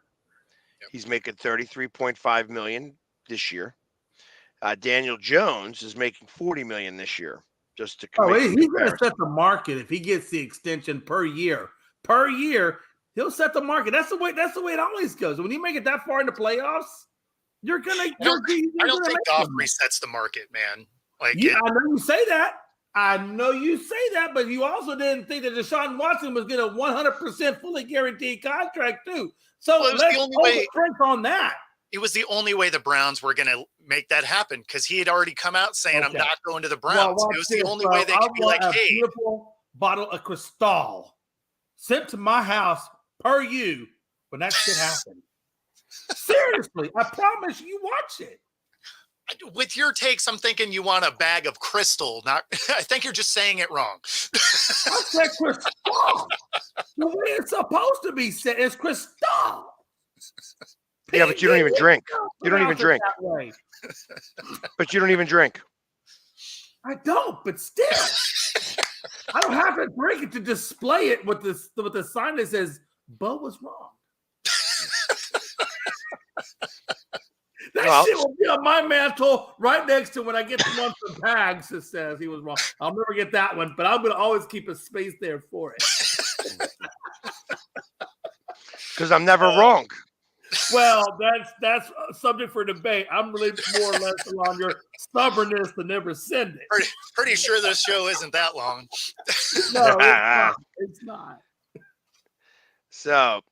Yep. He's making $33.5 million this year. Daniel Jones is making $40 million this year. Just to he's going to set the market if he gets the extension per year. Per year, he'll set the market. That's the way it always goes. When you make it that far in the playoffs, you're gonna. I don't think Goff resets the market, man. I know you say that. But you also didn't think that Deshaun Watson was getting a 100% fully guaranteed contract too. So let's strength on that. It was the only way the Browns were going to make that happen, because he had already come out saying, "I'm not going to the Browns." It was the only way they could be like, "Hey, beautiful bottle of Cristal sent to my house per you when that shit happened." Seriously, I promise you, watch it. With your takes, I'm thinking you want a bag of Crystal. Not, I think you're just saying it wrong. I said Cristal. The way it's supposed to be said is Cristal. Yeah, but you don't even drink. You don't even drink. But you don't even drink. I don't, but still. I don't have to drink it to display it with the sign that says, "Bo was wrong." That shit will be on my mantle right next to when I get the one from Bags that says he was wrong. I'll never get that one, but I'm going to always keep a space there for it. Because I'm never wrong. Well, that's a subject for debate. I'm really more or less along your stubbornness to never send it. Pretty sure this show isn't that long. No, it's not. So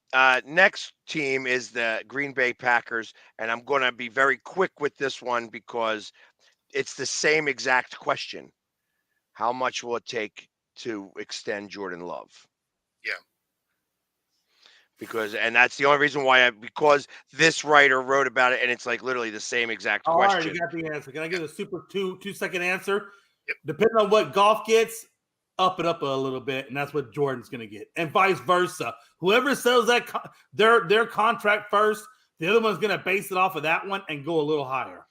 next team is the Green Bay Packers, and I'm going to be very quick with this one because it's the same exact question. How much will it take to extend Jordan Love? Yeah. And that's the only reason why because this writer wrote about it, and it's like literally the same exact question. All right, you got the answer. Can I give a super 2-second answer? Yep. Depending on what Goff gets, up it up a little bit, and that's what Jordan's going to get, and vice versa. Whoever sells that their contract first, the other one's going to base it off of that one and go a little higher.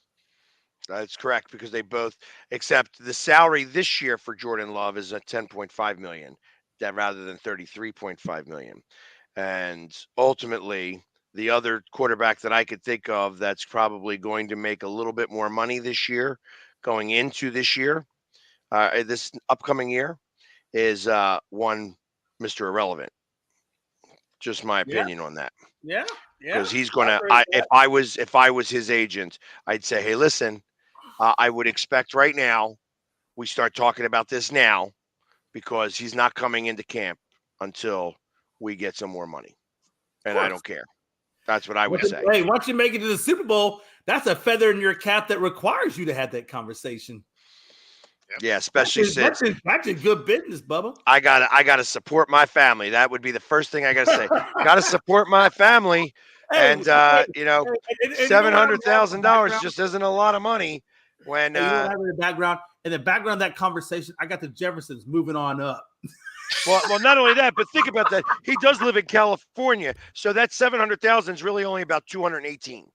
That's correct, because they both, except the salary this year for Jordan Love is at 10.5 million, that rather than 33.5 million. And ultimately, the other quarterback that I could think of that's probably going to make a little bit more money this year, going into this year, this upcoming year, is one Mr. Irrelevant. Just my opinion on that. Yeah. Because he's gonna. If I was his agent, I'd say, hey, listen, I would expect right now we start talking about this now, because he's not coming into camp until we get some more money, and I don't care. That's what I would say. Hey, once you make it to the Super Bowl, that's a feather in your cap that requires you to have that conversation. Yeah, especially since that's a good business, Bubba. I gotta support my family. That would be the first thing I gotta say. Gotta support my family, and $700,000 just isn't a lot of money. When in the background of that conversation, I got the Jeffersons moving on up. Well, not only that, but think about that. He does live in California, so that 700,000 is really only about 218.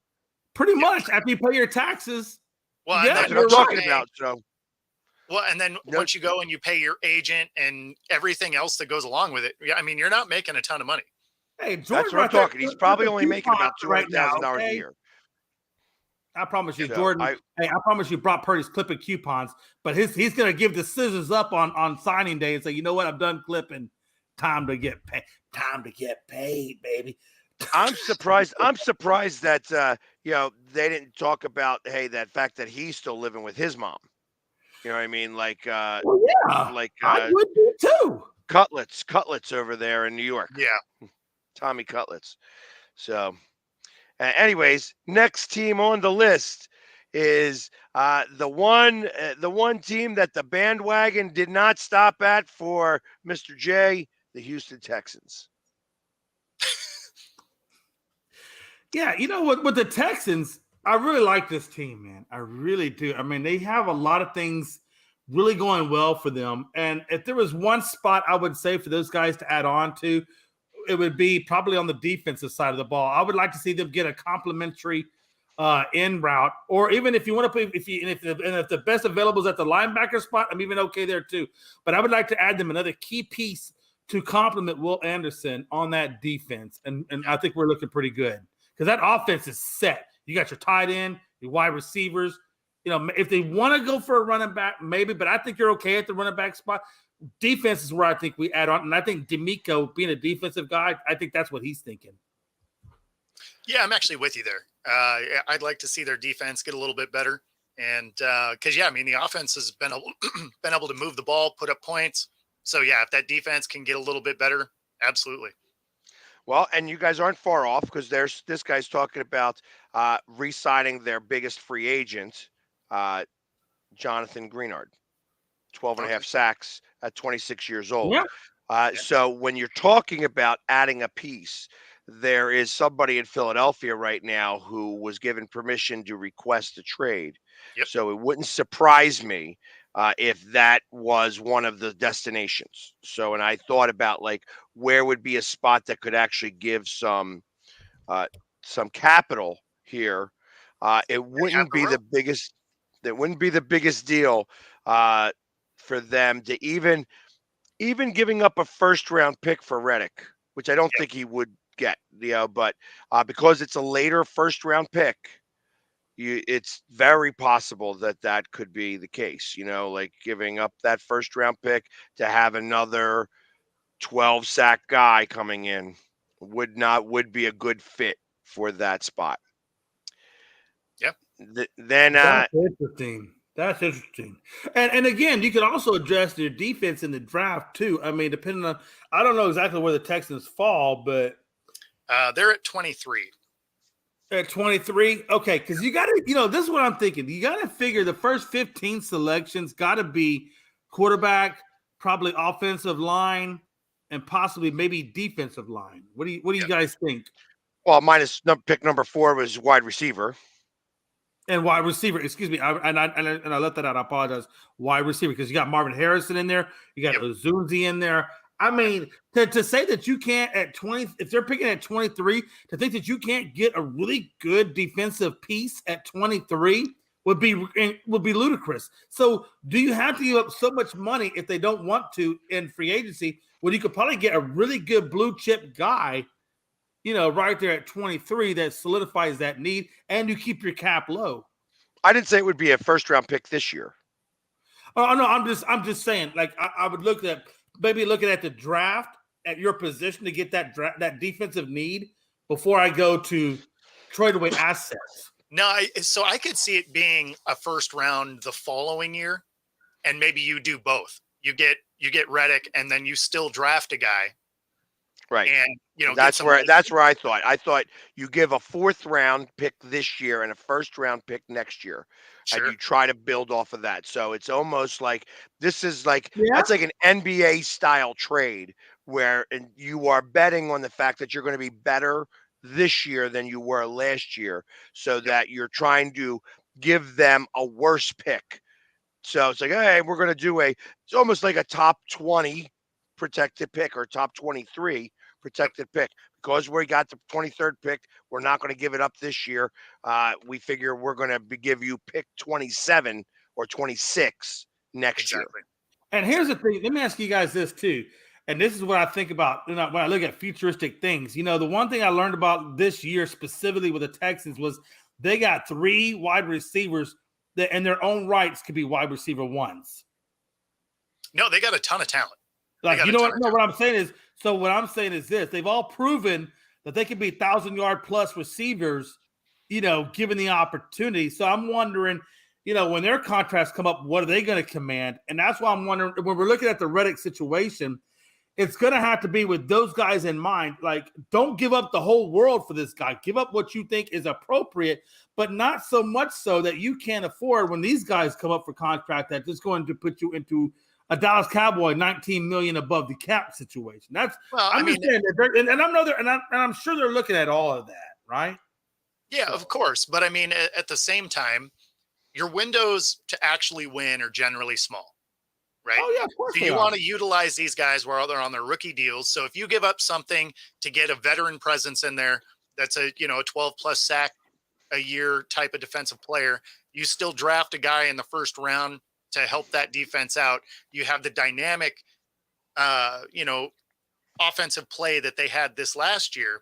Pretty much after you pay your taxes. Well, that's what I'm talking about. So. Well, and then once you go and you pay your agent and everything else that goes along with it, I mean, you're not making a ton of money. Hey, that's what I'm talking. He's probably only making about $200,000 a year. I promise you, Jordan. I promise you, Brock Purdy's clipping coupons, but he's going to give the scissors up on signing day and say, you know what, I'm done clipping. Time to get paid. Time to get paid, baby. I'm surprised that they didn't talk about that fact that he's still living with his mom. You know what I mean? Like, I would do too. Cutlets over there in New York. Yeah, Tommy Cutlets. So, anyways, next team on the list is the one team that the bandwagon did not stop at for Mr. J, the Houston Texans. Yeah, you know what? With the Texans, I really like this team, man. I really do. I mean, they have a lot of things really going well for them. And if there was one spot I would say for those guys to add on to, it would be probably on the defensive side of the ball. I would like to see them get a complimentary in route, or even if you want to play, if the best available is at the linebacker spot, I'm even okay there too. But I would like to add them another key piece to complement Will Anderson on that defense. And I think we're looking pretty good because that offense is set. You got your tight end, your wide receivers. You know, if they want to go for a running back, maybe, but I think you're okay at the running back spot. Defense is where I think we add on. And I think D'Amico, being a defensive guy, I think that's what he's thinking. Yeah, I'm actually with you there. I'd like to see their defense get a little bit better. And because, I mean, the offense has been able to move the ball, put up points. So, yeah, if that defense can get a little bit better, absolutely. Well, and you guys aren't far off because this guy's talking about re-signing their biggest free agent, Jonathan Greenard, 12 and a half sacks at 26 years old. Yeah. So when you're talking about adding a piece, there is somebody in Philadelphia right now who was given permission to request a trade. Yep. So it wouldn't surprise me if that was one of the destinations. So, and I thought about like where would be a spot that could actually give some capital here. It wouldn't be the biggest. That wouldn't be the biggest deal for them to even giving up a first round pick for Reddick, which I don't think he would get. But because it's a later first round pick. It's very possible that could be the case, like giving up that first round pick to have another 12 sack guy coming in would be a good fit for that spot. Yep. Then that's interesting. That's interesting. And again, you can also address their defense in the draft too. I mean, depending on, I don't know exactly where the Texans fall, but they're at 23. At 23? Okay, because you got to, this is what I'm thinking. You got to figure the first 15 selections got to be quarterback, probably offensive line, and possibly maybe defensive line. What do you guys think? Well, minus pick number 4 was wide receiver. And wide receiver, excuse me, I let that out. I apologize. Wide receiver, because you got Marvin Harrison in there, you got Ozunzi in there. I mean, to say that you can't at 20, if they're picking at 23, to think that you can't get a really good defensive piece at 23 would be ludicrous. So, do you have to give up so much money if they don't want to in free agency when you could probably get a really good blue chip guy? Right there at 23, that solidifies that need, and you keep your cap low. I didn't say it would be a first-round pick this year. Oh no, I'm just saying. Like I would look at maybe looking at the draft at your position to get that defensive need before I go to trade away assets. No, so I could see it being a first round the following year, and maybe you do both. You get Reddick, and then you still draft a guy. Right. And that's where I thought. I thought you give a 4th round pick this year and a 1st round pick next year. Sure. And you try to build off of that. So it's almost like this is like that's like an NBA style trade where you are betting on the fact that you're going to be better this year than you were last year, so that you're trying to give them a worse pick. So it's like, hey, we're going to do it's almost like a top 20 protected pick or top 23 protected pick. Because we got the 23rd pick, we're not going to give it up this year. We figure we're going to give you pick 27 or 26 next year. And here's the thing. Let me ask you guys this too. And this is what I think about when I look at futuristic things. The one thing I learned about this year specifically with the Texans was they got 3 wide receivers that in their own rights could be wide receiver ones. No, they got a ton of talent. Like, what I'm saying is, so what I'm saying is this: they've all proven that they can be 1,000-yard plus receivers, given the opportunity. So I'm wondering, when their contracts come up, what are they going to command? And that's why I'm wondering, when we're looking at the Reddick situation, it's going to have to be with those guys in mind. Like, don't give up the whole world for this guy. Give up what you think is appropriate, but not so much so that you can't afford when these guys come up for contract that's just going to put you into a Dallas Cowboy $19 million above the cap situation. That's I'm sure they're looking at all of that, right? Yeah, of course. But I mean, at the same time, your windows to actually win are generally small, right? Oh yeah, of course. So you want to utilize these guys while they're on their rookie deals. So if you give up something to get a veteran presence in there, that's a 12 plus sack a year type of defensive player, you still draft a guy in the 1st round to help that defense out. You have the dynamic, offensive play that they had this last year.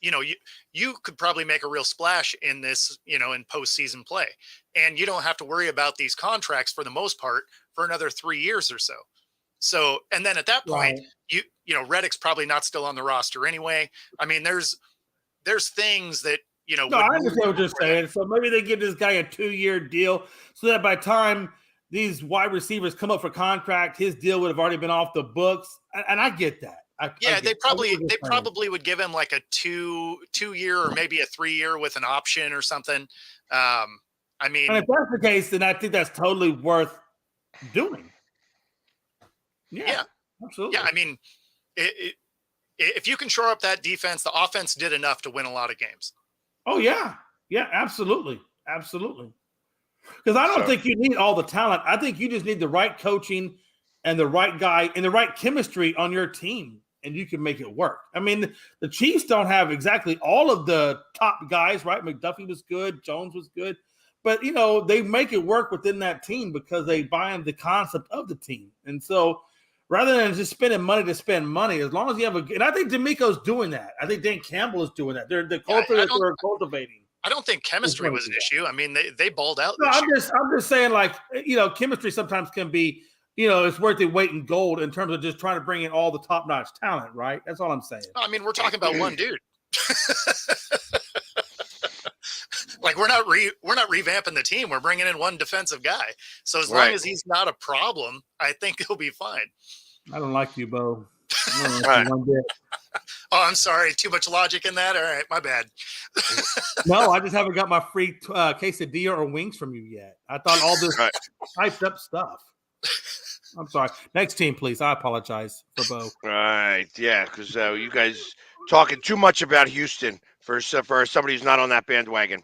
You could probably make a real splash in this, in postseason play, and you don't have to worry about these contracts for the most part for another 3 years or so. So, and then at that point, Reddick's probably not still on the roster anyway. I mean, there's things that, No, I understand what you're saying. So maybe they give this guy a 2-year deal so that by the time these wide receivers come up for contract, his deal would have already been off the books. And I get that. They probably would give him like a 2-year or maybe a 3-year with an option or something. I mean, and if that's the case, then I think that's totally worth doing. Yeah, absolutely. Yeah, I mean, if you can shore up that defense, the offense did enough to win a lot of games. Oh, yeah. Yeah, absolutely. Absolutely. Because I don't think you need all the talent. I think you just need the right coaching and the right guy and the right chemistry on your team, and you can make it work. I mean, the Chiefs don't have exactly all of the top guys, right? McDuffie was good. Jones was good. But, they make it work within that team because they buy into the concept of the team. And so rather than just spending money to spend money, as long as you have and I think D'Amico's doing that. I think Dan Campbell is doing that. They're the culture that they're cultivating. I don't think chemistry was an issue. I mean, they balled out. No, I'm just saying, like, chemistry sometimes can be, it's worth the weight in gold in terms of just trying to bring in all the top-notch talent, right? That's all I'm saying. I mean, we're talking about one dude. Like, we're not revamping the team. We're bringing in one defensive guy. So as long as he's not a problem, I think he'll be fine. I don't like you, Bo. Right. Oh, I'm sorry. Too much logic in that? All right. My bad. No, I just haven't got my free quesadilla or wings from you yet. I thought all this hyped up stuff. I'm sorry. Next team, please. I apologize for Bo. Right. Yeah, because you guys talking too much about Houston for somebody who's not on that bandwagon.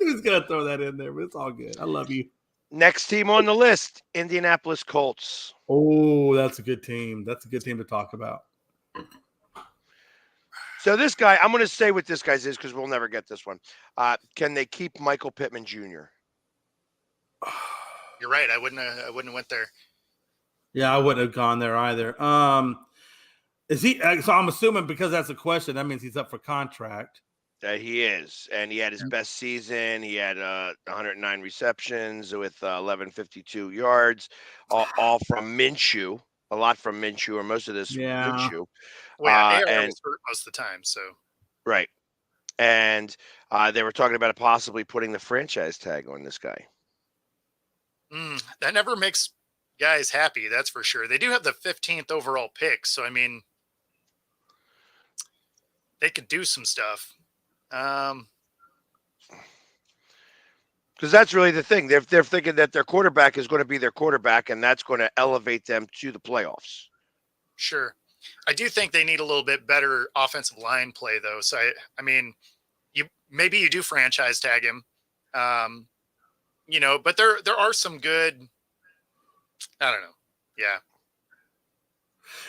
Who's gonna throw that in there? But it's all good. I love you. Next team on the list, Indianapolis Colts. Oh, that's a good team. That's a good team to talk about. So this guy, I'm going to say what this guy's is because we'll never get this one. Can they keep Michael Pittman Jr.? You're right. I wouldn't have went there. Yeah, I wouldn't have gone there either. Is he? So I'm assuming because that's a question, that means he's up for contract. He is, and he had his best season. He had 109 receptions with 1152 yards, all from Minshew. A lot from Minshew, or most of this Minshew. Well, yeah, AR was hurt most of the time, so right. And they were talking about possibly putting the franchise tag on this guy. That never makes guys happy, that's for sure. They do have the 15th overall pick, so I mean, they could do some stuff. Because that's really the thing. They're thinking that their quarterback is going to be their quarterback, and that's going to elevate them to the playoffs. Sure. I do think they need a little bit better offensive line play, though. So, I mean, you do franchise tag him, but there are some good, I don't know. Yeah.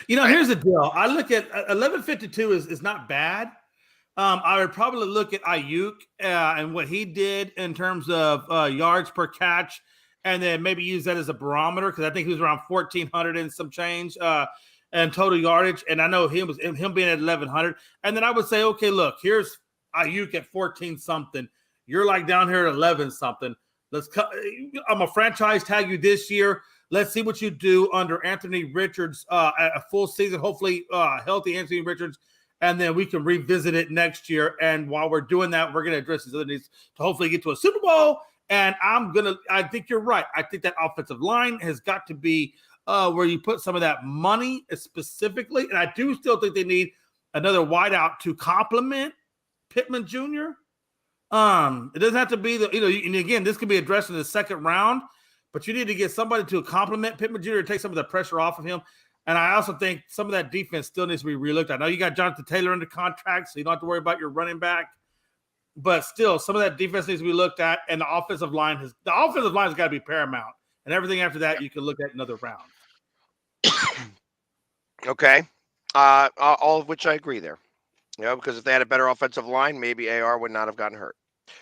Here's the deal. I look at 1152 is not bad. I would probably look at Ayuk and what he did in terms of yards per catch, and then maybe use that as a barometer because I think he was around 1,400 and some change and total yardage. And I know him being at 1,100. And then I would say, okay, look, here's Ayuk at 14 something. You're like down here at 11 something. I'm a franchise tag you this year. Let's see what you do under Anthony Richards a full season, hopefully healthy Anthony Richards. And then we can revisit it next year. And while we're doing that, we're going to address these other needs to hopefully get to a Super Bowl. And I think you're right. I think that offensive line has got to be where you put some of that money specifically. And I do still think they need another wideout to complement Pittman Jr. It doesn't have to be and again, this could be addressed in the second round, but you need to get somebody to complement Pittman Jr. to take some of the pressure off of him. And I also think some of that defense still needs to be relooked. I know you got Jonathan Taylor under contract, so you don't have to worry about your running back. But still, some of that defense needs to be looked at, and the offensive line has got to be paramount. And everything after that, you can look at another round. Okay, all of which I agree there. Because if they had a better offensive line, maybe AR would not have gotten hurt.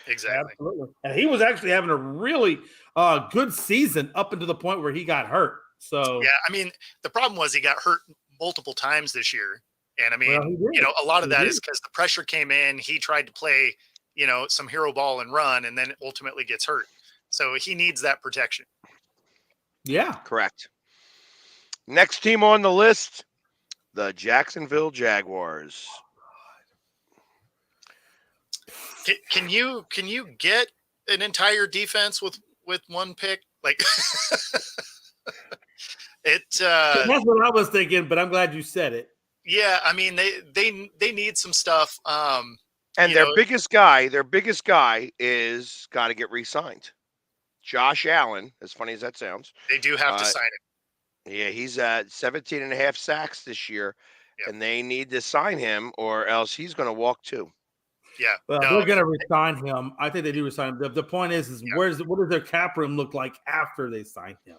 Exactly. Absolutely. And he was actually having a really good season up until the point where he got hurt. So yeah, I mean, the problem was he got hurt multiple times this year. And I mean, a lot of that is because the pressure came in. He tried to play, some hero ball and run, and then ultimately gets hurt. So he needs that protection. Yeah. Correct. Next team on the list, the Jacksonville Jaguars. Can you get an entire defense with one pick? Like that's what I was thinking, but I'm glad you said it. Yeah, I mean they need some stuff. And their biggest guy is got to get re-signed. Josh Allen, as funny as that sounds. They do have to sign him. Yeah, he's at 17.5 sacks this year, and they need to sign him or else he's going to walk too. Yeah. Well, they're going to resign him. I think they do resign him. The point is what does their cap room look like after they sign him?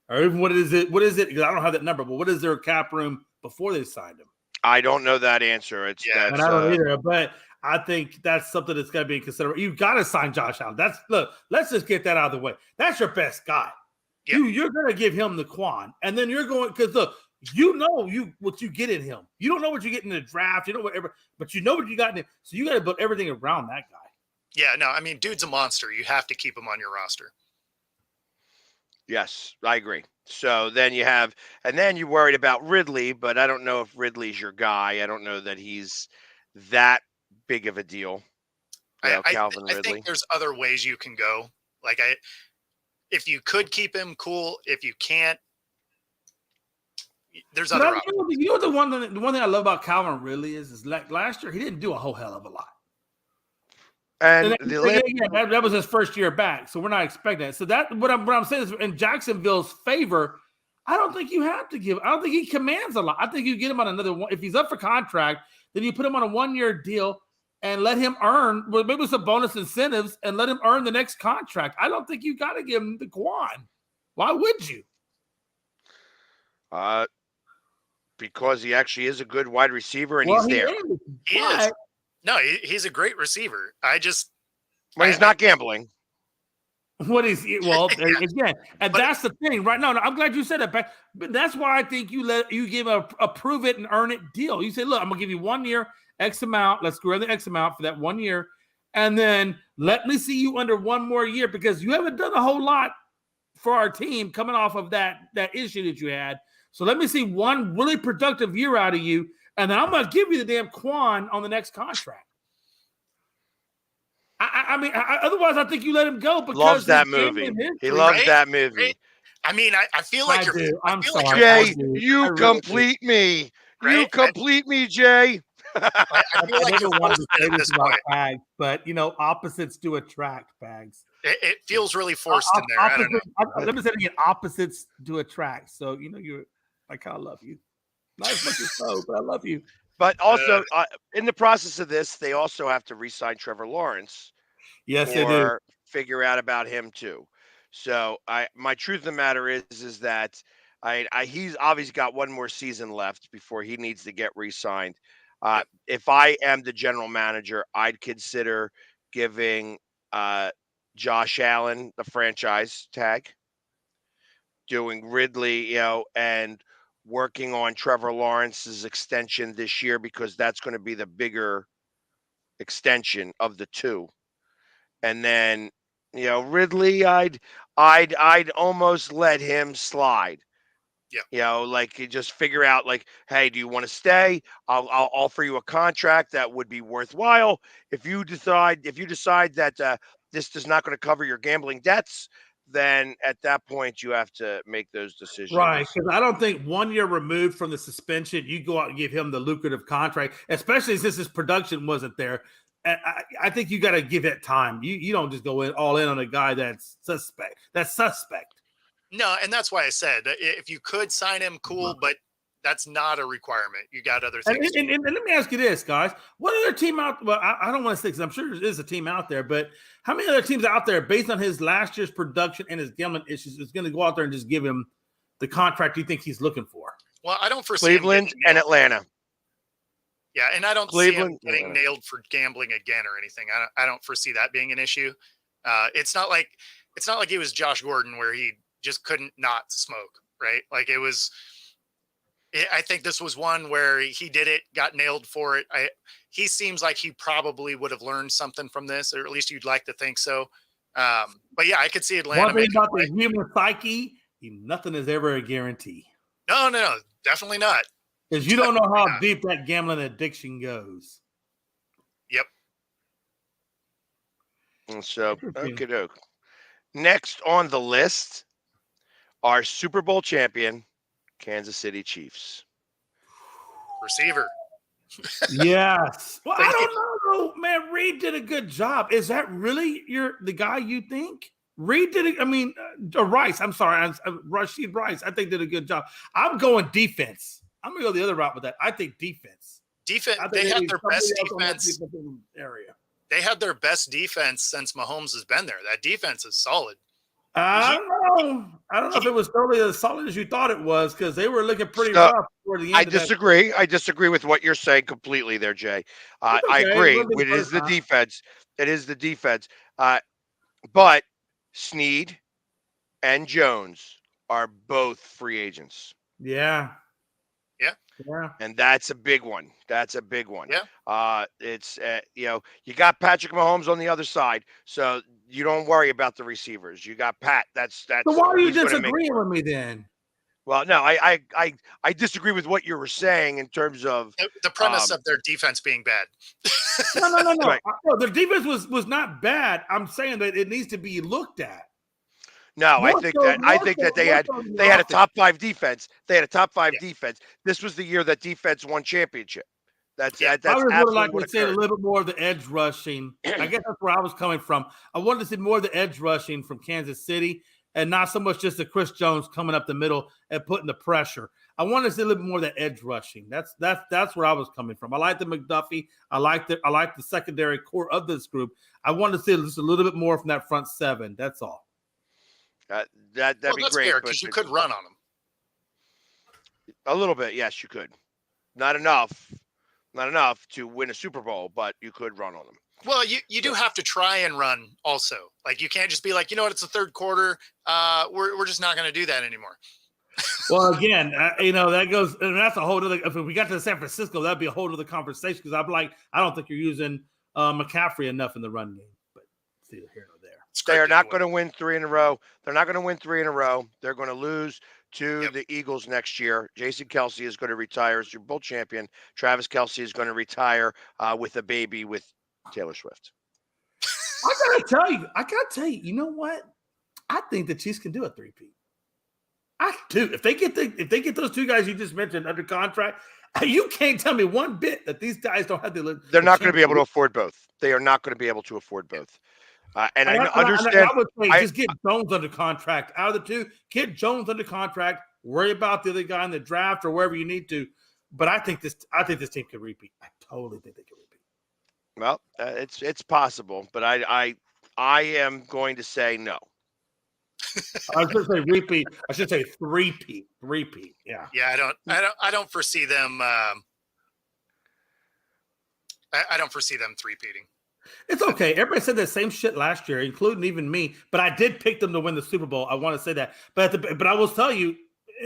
Or even what is it? Because I don't have that number, but what is their cap room before they signed him? I don't know that answer. And I don't either, but I think that's something that's got to be in consideration. You've got to sign Josh Allen. Let's just get that out of the way. That's your best guy. Yeah. You're going to give him the Quan, and then you're going because look, what you get in him. You don't know what you get in the draft. You know whatever, but you know what you got in him. So you got to build everything around that guy. Yeah, no, I mean, dude's a monster. You have to keep him on your roster. Yes, I agree. So then you worried about Ridley, but I don't know if Ridley's your guy. I don't know that he's that big of a deal. Calvin Ridley. I think there's other ways you can go. Like if you could keep him, cool. If you can't, there's other options. The one thing I love about Calvin Ridley is like last year he didn't do a whole hell of a lot. And that was his first year back, so we're not expecting that. So that what I'm saying is in Jacksonville's favor, I don't think you have to give. I don't think he commands a lot. I think you get him on another one. If he's up for contract, then you put him on a 1-year deal. and let him earn, well, maybe some bonus incentives and let him earn the next contract. I don't think you got to give him the Quan. Why would you? Because he actually is a good wide receiver and Well, he's there. He is. No, he's a great receiver. When he's not gambling. What is it? Well, again, and that's the thing, right? No, I'm glad you said that, but that's why I think you give a prove it and earn it deal. You say, look, I'm gonna give you 1 year, X amount. Let's grow the X amount for that 1 year, and then let me see you under 1 more year because you haven't done a whole lot for our team coming off of that issue that you had. So let me see 1 really productive year out of you, and then I'm gonna give you the damn Quan on the next contract. I mean, otherwise, I think you let him go because loves that movie. He loves that movie. Right? I mean, I feel like I'm sorry. Jay, you complete me. You complete me, Jay. I feel like never wanted to say this about Bags, but opposites do attract, Bags. It feels really forced in there. I don't know. Let me say it again. Opposites do attract. So I kind of love you. Not as much as so, but I love you. But also, in the process of this, they also have to re-sign Trevor Lawrence. Yes, they do. Figure out about him too. So my truth of the matter is that he's obviously got 1 more season left before he needs to get re-signed. If I am the general manager, I'd consider giving Josh Allen the franchise tag, doing Ridley, and working on Trevor Lawrence's extension this year because that's going to be the bigger extension of the two. And then, Ridley, I'd almost let him slide. Yeah. Like you just figure out like, hey, do you want to stay? I'll offer you a contract that would be worthwhile. If you decide that this is not going to cover your gambling debts, then at that point you have to make those decisions. Right, because I don't think 1 year removed from the suspension, you go out and give him the lucrative contract, especially since his production wasn't there. I think you got to give it time. You don't just go all in on a guy that's suspect. No, and that's why I said if you could sign him, cool, but that's not a requirement. You got other things. And let me ask you this, guys. What other team out? Well, I don't want to say because I'm sure there is a team out there, but how many other teams out there, based on his last year's production and his gambling issues, is going to go out there and just give him the contract you think he's looking for? Well, I don't foresee Cleveland and Atlanta. Yeah, and I don't see him getting nailed for gambling again or anything. I don't foresee that being an issue. It's not like he was Josh Gordon where he just couldn't not smoke, right? Like I think this was one where he did it, got nailed for it. He seems like he probably would have learned something from this, or at least you'd like to think so. But yeah, I could see Atlanta. One thing about the human psyche, nothing is ever a guarantee. No, definitely not. Because you don't know how deep that gambling addiction goes. Yep. And so, okey-doke. Next on the list, our Super Bowl champion, Kansas City Chiefs. Receiver. Yes. Well, I don't know, man. Reed did a good job. Is that really the guy you think? Reed did it. I mean, Rice. I'm sorry, Rashid Rice. I think did a good job. I'm going defense. I'm gonna go the other route with that. I think defense. They had their best defense area. They had their best defense since Mahomes has been there. That defense is solid. I don't know if it was totally as solid as you thought it was because they were looking pretty rough toward the end. I disagree. I disagree with what you're saying completely there, Jay. I agree. It is the defense. It is the defense. But Snead and Jones are both free agents. Yeah. And that's a big one. Yeah. It's you got Patrick Mahomes on the other side, so you don't worry about the receivers. You got Pat. That's. So why are you disagreeing with me then? Well, no, I disagree with what you were saying in terms of the premise of their defense being bad. No. Right. No, their defense was not bad. I'm saying that it needs to be looked at. No, I think that they had a top 5 defense. They had a top 5 defense. This was the year that defense won championship. That's I would absolutely like what to see a little bit more of the edge rushing. I guess that's where I was coming from. I wanted to see more of the edge rushing from Kansas City and not so much just the Chris Jones coming up the middle and putting the pressure. I want to see a little bit more of that edge rushing. That's where I was coming from. I like the McDuffie. I like the secondary core of this group. I want to see just a little bit more from that front seven. That's all. That'd be that's great. because you could run on them. A little bit, yes, you could. Not enough to win a Super Bowl, but you could run on them. Well, you do have to try and run also. Like, you can't just be like, you know what, it's the third quarter. We're just not going to do that anymore. Well, again, that goes, and that's a whole other. If we got to San Francisco, that'd be a whole other conversation because I'm like, I don't think you're using McCaffrey enough in the run game. But see here or there, they are not going to win 3 in a row. They're not going to win 3 in a row. They're going to lose to the Eagles next year. Jason Kelce is going to retire as Super Bowl champion. Travis Kelce is going to retire with a baby with Taylor Swift. I gotta tell you, you know what? I think the Chiefs can do a 3-peat. I do. If they get those two guys you just mentioned under contract, you can't tell me one bit that these guys don't have the. They're not going to be able to afford both. They are not going to be able to afford both. And I understand. I would say just get Jones under contract. Out of the two, get Jones under contract. Worry about the other guy in the draft or wherever you need to. But I think this team can repeat. I totally think they can repeat. Well, it's possible, but I am going to say no. I should say repeat. I should say three-peat. Repeat. Yeah. Yeah, I don't foresee them. I don't foresee them three-peating. It's okay. Everybody said the same shit last year, including even me. But I did pick them to win the Super Bowl. I want to say that. But I will tell you,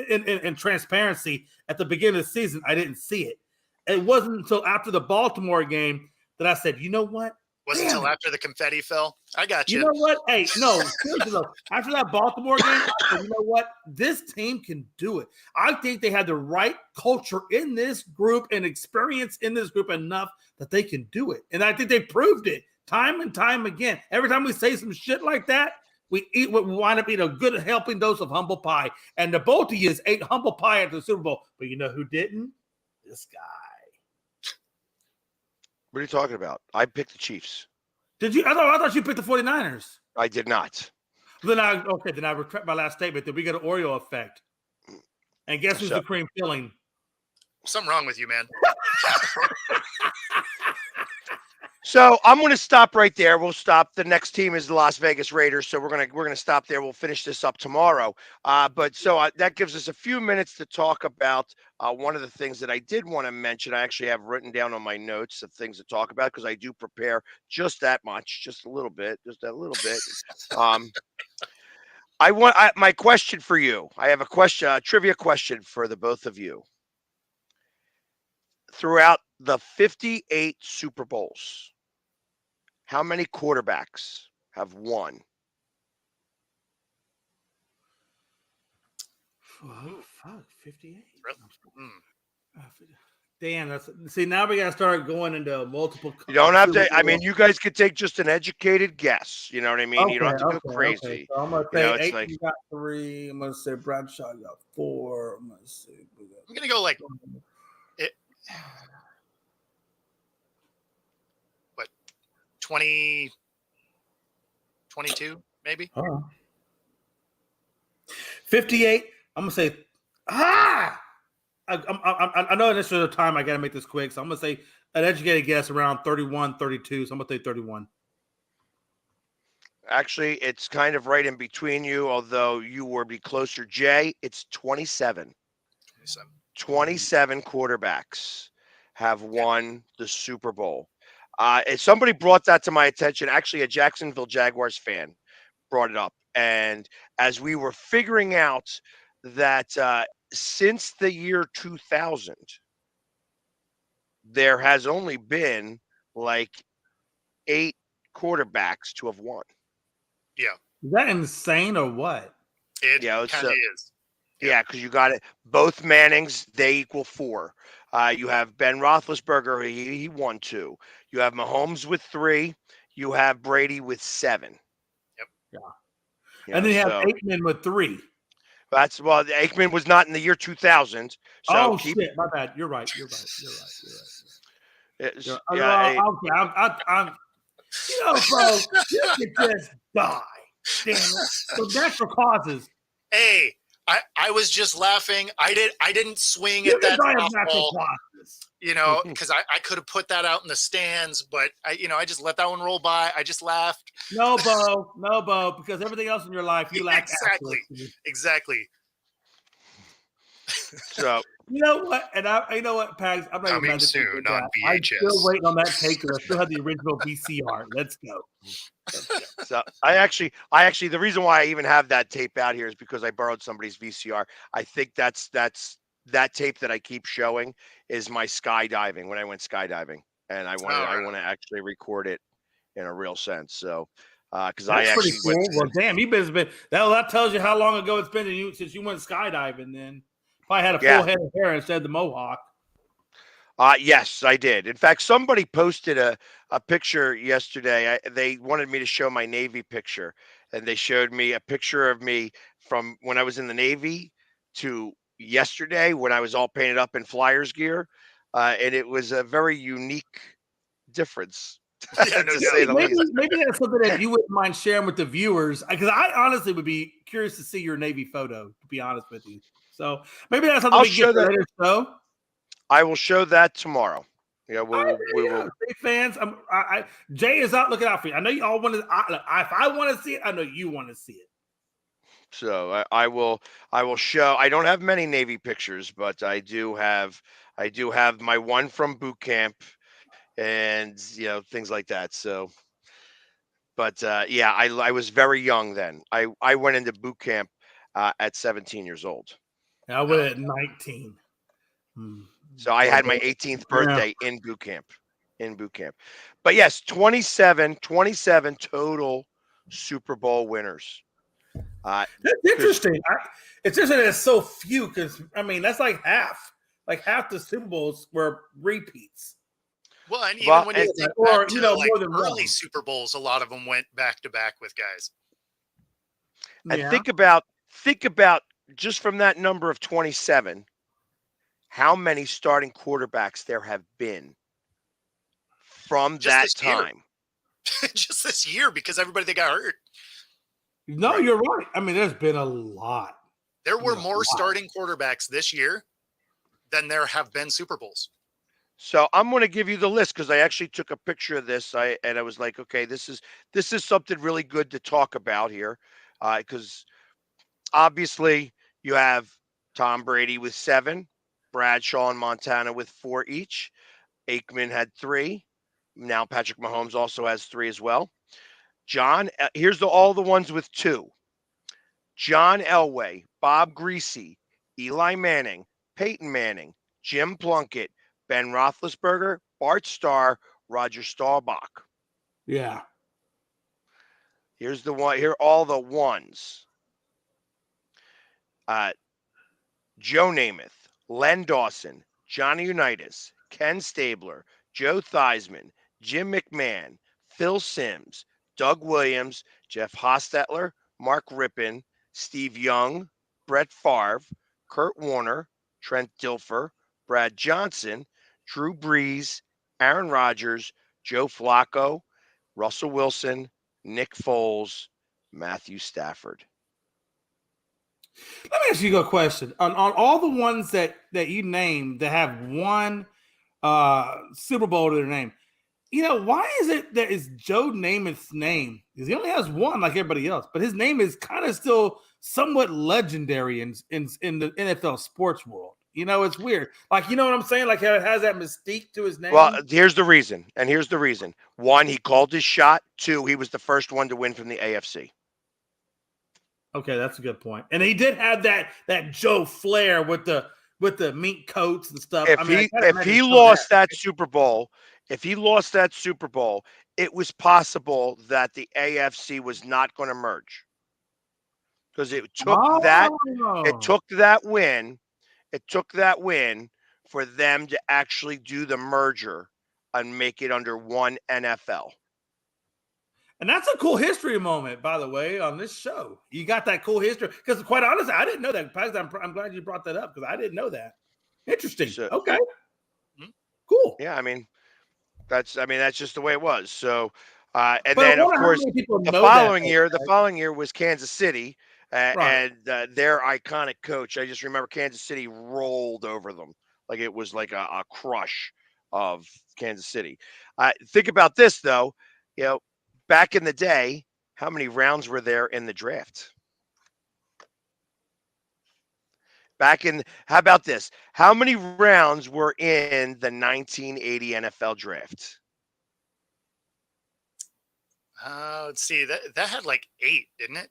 in transparency, at the beginning of the season, I didn't see it. It wasn't until after the Baltimore game that I said, you know what? Wasn't until after the confetti fell. I got you. You know what? Hey, no, seriously though, after that Baltimore game, I said, you know what? This team can do it. I think they had the right culture in this group and experience in this group enough that they can do it. And I think they proved it time and time again. Every time we say some shit like that, we wind up eating a good helping dose of humble pie. And the both of you ate humble pie at the Super Bowl. But you know who didn't? This guy. What are you talking about? I picked the Chiefs. Did you? I thought you picked the 49ers. I did not. Then I retract my last statement that we got an Oreo effect. And guess who's the cream filling? Something wrong with you, man. So I'm going to stop right there. We'll stop. The next team is the Las Vegas Raiders, so we're gonna stop there. We'll finish this up tomorrow. But that gives us a few minutes to talk about one of the things that I did want to mention. I actually have written down on my notes of things to talk about because I do prepare just that much, just a little bit. My question for you. I have a trivia question for the both of you. Throughout the 58 Super Bowls, how many quarterbacks have won? Oh, fuck, 58. Damn, now we gotta start going into multiple. You don't have to. I mean, you guys could take just an educated guess. You know what I mean? You don't have to go crazy. Okay. So I'm gonna say Aiken got 3. I'm gonna say Bradshaw got 4. I'm gonna go like what, 20, 22 maybe. 58. I'm gonna say I know this is the time I got to make this quick, so I'm going to say an educated guess around 31, 32. So I'm going to say 31. Actually, it's kind of right in between you, although you would be closer. Jay, it's 27. 27 quarterbacks have won the Super Bowl. If somebody brought that to my attention, actually a Jacksonville Jaguars fan brought it up. And as we were figuring out that since the year 2000, there has only been like 8 quarterbacks to have won. Yeah. Is that insane or what? It kind of is. Yeah, because you got it. Both Mannings, they equal 4. You have Ben Roethlisberger, he won 2. You have Mahomes with 3. You have Brady with 7. Yep. Yeah. And then you have Aikman with 3. Aikman was not in the year 2000. So shit, my bad. You're right. I'm bro, you could just die. Damn it. So natural causes. Hey, I was just laughing. I didn't swing You at that die of natural softball, causes. because I could have put that out in the stands, but I just let that one roll by. I just laughed. No, Bo, because everything else in your life you lack Exactly. So you know what? And you know what, Pags? I'm not even Coming mad that you soon did on that. I'm still VHS. waiting on that take because I still have the original VCR. Let's go. So I actually, the reason why I even have that tape out here is because I borrowed somebody's VCR. I think that's that tape that I keep showing is my skydiving when I went skydiving, and I want to actually record it in a real sense. So, because I That's pretty actually cool. went. Well, damn, you've been that tells you how long ago it's been since you went skydiving. Then probably had a full head of hair instead of the mohawk. Yes, I did. In fact, somebody posted a picture yesterday. They wanted me to show my Navy picture, and they showed me a picture of me from when I was in the Navy to yesterday when I was all painted up in Flyers gear, and it was a very unique difference, Yeah, no to doubt. say the least. Maybe that's something that you wouldn't mind sharing with the viewers, because I honestly would be curious to see your Navy photo. To be honest with you, so maybe that's something I'll we get show for that. later show. I will show that tomorrow. Yeah, we will. Big fans. Jay is out looking out for you. I know you all want to. If I want to see it, I know you want to see it. So I will show. I don't have many Navy pictures, but I do have my one from boot camp, and things like that. So, but yeah, I was very young then. I went into boot camp at 17 years old. I went at 19. So I had my 18th birthday in boot camp. But yes, 27 total Super Bowl winners. That's interesting. It's just that it's so few because that's like half. Like half the Super Bowls were repeats. Well, and even when you think back to more than early one. Super Bowls, a lot of them went back to back with guys. And think about just from that number of 27, how many starting quarterbacks there have been from that time. Just this year, because everybody that got hurt. No, you're right. There's been a lot. There were more starting quarterbacks this year than there have been Super Bowls. So I'm going to give you the list because I actually took a picture of this. And I was like, okay, this is something really good to talk about here, because obviously you have Tom Brady with 7, Bradshaw and Montana with 4 each. Aikman had 3. Now Patrick Mahomes also has 3 as well. John, here's all the ones with 2. John Elway, Bob Greasy, Eli Manning, Peyton Manning, Jim Plunkett, Ben Roethlisberger, Bart Starr, Roger Staubach. Yeah. Here are all the ones. Joe Namath, Len Dawson, Johnny Unitas, Ken Stabler, Joe Theismann, Jim McMahon, Phil Simms, Doug Williams, Jeff Hostetler, Mark Rippon, Steve Young, Brett Favre, Kurt Warner, Trent Dilfer, Brad Johnson, Drew Brees, Aaron Rodgers, Joe Flacco, Russell Wilson, Nick Foles, Matthew Stafford. Let me ask you a question. On all the ones that you named that have one Super Bowl to their name, why is it that it's Joe Namath's name? Because he only has one like everybody else, but his name is kind of still somewhat legendary in the NFL sports world. It's weird. Like, you know what I'm saying? Like, it has that mystique to his name. Well, here's the reason. 1, he called his shot. 2, he was the first one to win from the AFC. Okay, that's a good point. And he did have that Joe Flair with the mink coats and stuff. If he lost that Super Bowl, it was possible that the AFC was not going to merge. Because it took that win for them to actually do the merger and make it under one NFL. And that's a cool history moment, by the way, on this show. You got that cool history. Because quite honestly, I didn't know that. I'm glad you brought that up because I didn't know that. Interesting. Okay. Cool. Yeah, that's just the way it was. So and then of course the following year was Kansas City. Right. and their iconic coach. I just remember Kansas City rolled over them like it was like a crush of Kansas City. Think about this though, you know, back in the day, how many rounds were there in the draft? How about this? How many rounds were in the 1980 NFL draft? Let's see. That had like 8, didn't it?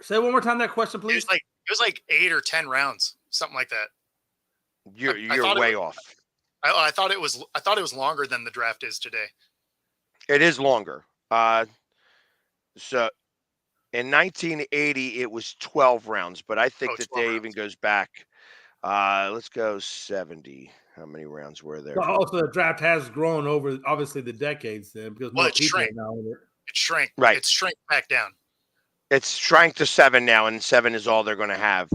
Say one more time that question, please. It was like 8 or 10 rounds, something like that. I You're thought way it was, off. I thought it was longer than the draft is today. It is longer. So in 1980, it was 12 rounds, but I think that 12 they rounds. even goes back. Let's go 70. How many rounds were there? But also, the draft has grown over obviously the decades then because more It people shrank. are now in it. It shrank. Right. It shrank back down. It's shrank to 7 now, and 7 is all they're going to have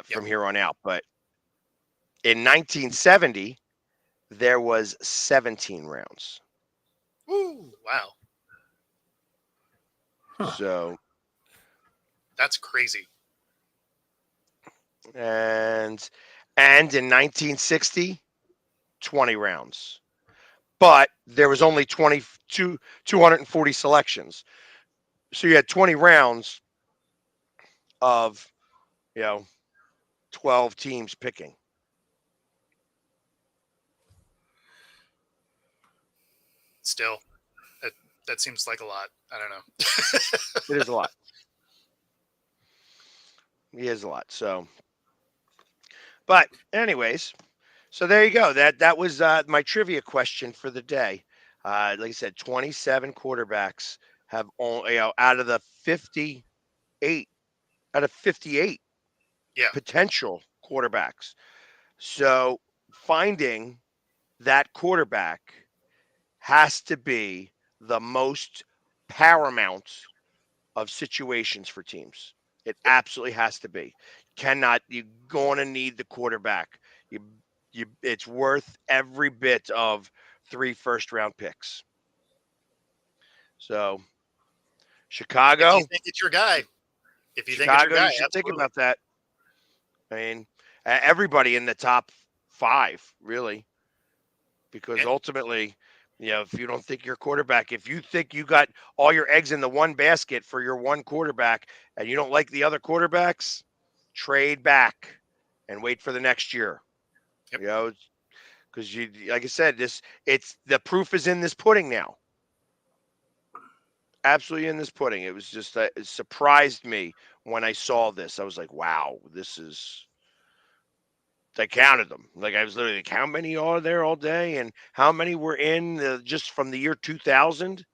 from here on out. But in 1970, there was 17 rounds. Ooh, wow. So that's crazy. And in 1960, 20 rounds. But there was only 240 selections. So you had 20 rounds of, 12 teams picking. Still, that seems like a lot. I don't know. It is a lot. It is a lot. So, but anyways, so there you go. That was my trivia question for the day. Like I said, 27 quarterbacks have only, out of the 58 potential quarterbacks. So finding that quarterback has to be the most paramount of situations for teams. It absolutely has to be. You're going to need the quarterback. It's worth every bit of 3 first-round picks. So, Chicago. If you think it's your guy. Chicago, you should think about that. I mean, everybody in the top 5, really, because ultimately, if you don't think your quarterback, if you think you got all your eggs in the one basket for your one quarterback and you don't like the other quarterbacks, trade back and wait for the next year. Yep. Because like I said, it's the proof is in this pudding now. Absolutely in this pudding. It was just it surprised me when I saw this. I was like, wow, this is. I counted them. Like I was literally like, how many are there all day, and how many were in just from the year 2000?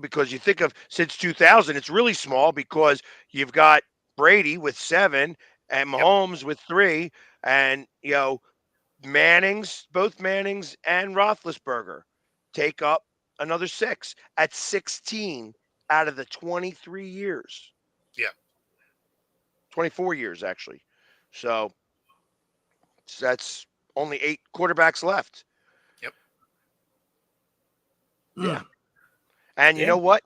Because you think of since 2000, it's really small because you've got Brady with 7 and Mahomes with 3, and both Mannings and Roethlisberger take up another 6 at 16 out of the 23 years. Yeah. 24 years, actually. So that's only 8 quarterbacks left. Yep. Yeah. And you know what?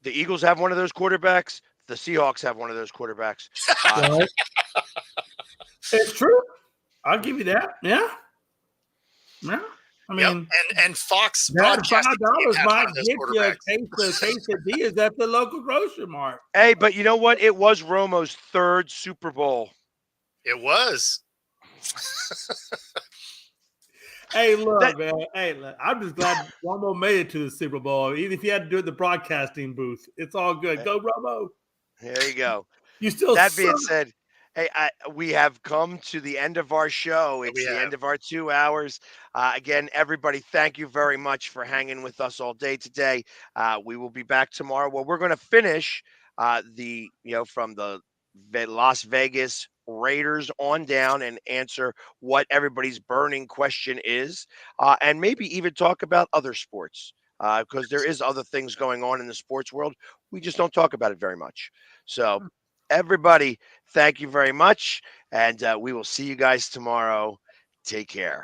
The Eagles have one of those quarterbacks. The Seahawks have one of those quarterbacks. It's true. I'll give you that. Yeah. Yeah. I mean, and Fox that broadcasting $5 might get you a quesadillas at the local grocery mart. Hey, but you know what? It was Romo's 3rd Super Bowl. It was. Hey, look, man. Hey, look, I'm just glad Romo made it to the Super Bowl. Even if he had to do it in the broadcasting booth, it's all good. Go, Romo. There you go. You still. That being said, hey, we have come to the end of our show. It's the end of our 2 hours. Again, everybody, thank you very much for hanging with us all day today. We will be back tomorrow. Well, we're going to finish from the Las Vegas Raiders on down and answer what everybody's burning question is, and maybe even talk about other sports because there is other things going on in the sports world. We just don't talk about it very much. So everybody, thank you very much, and we will see you guys tomorrow. Take care.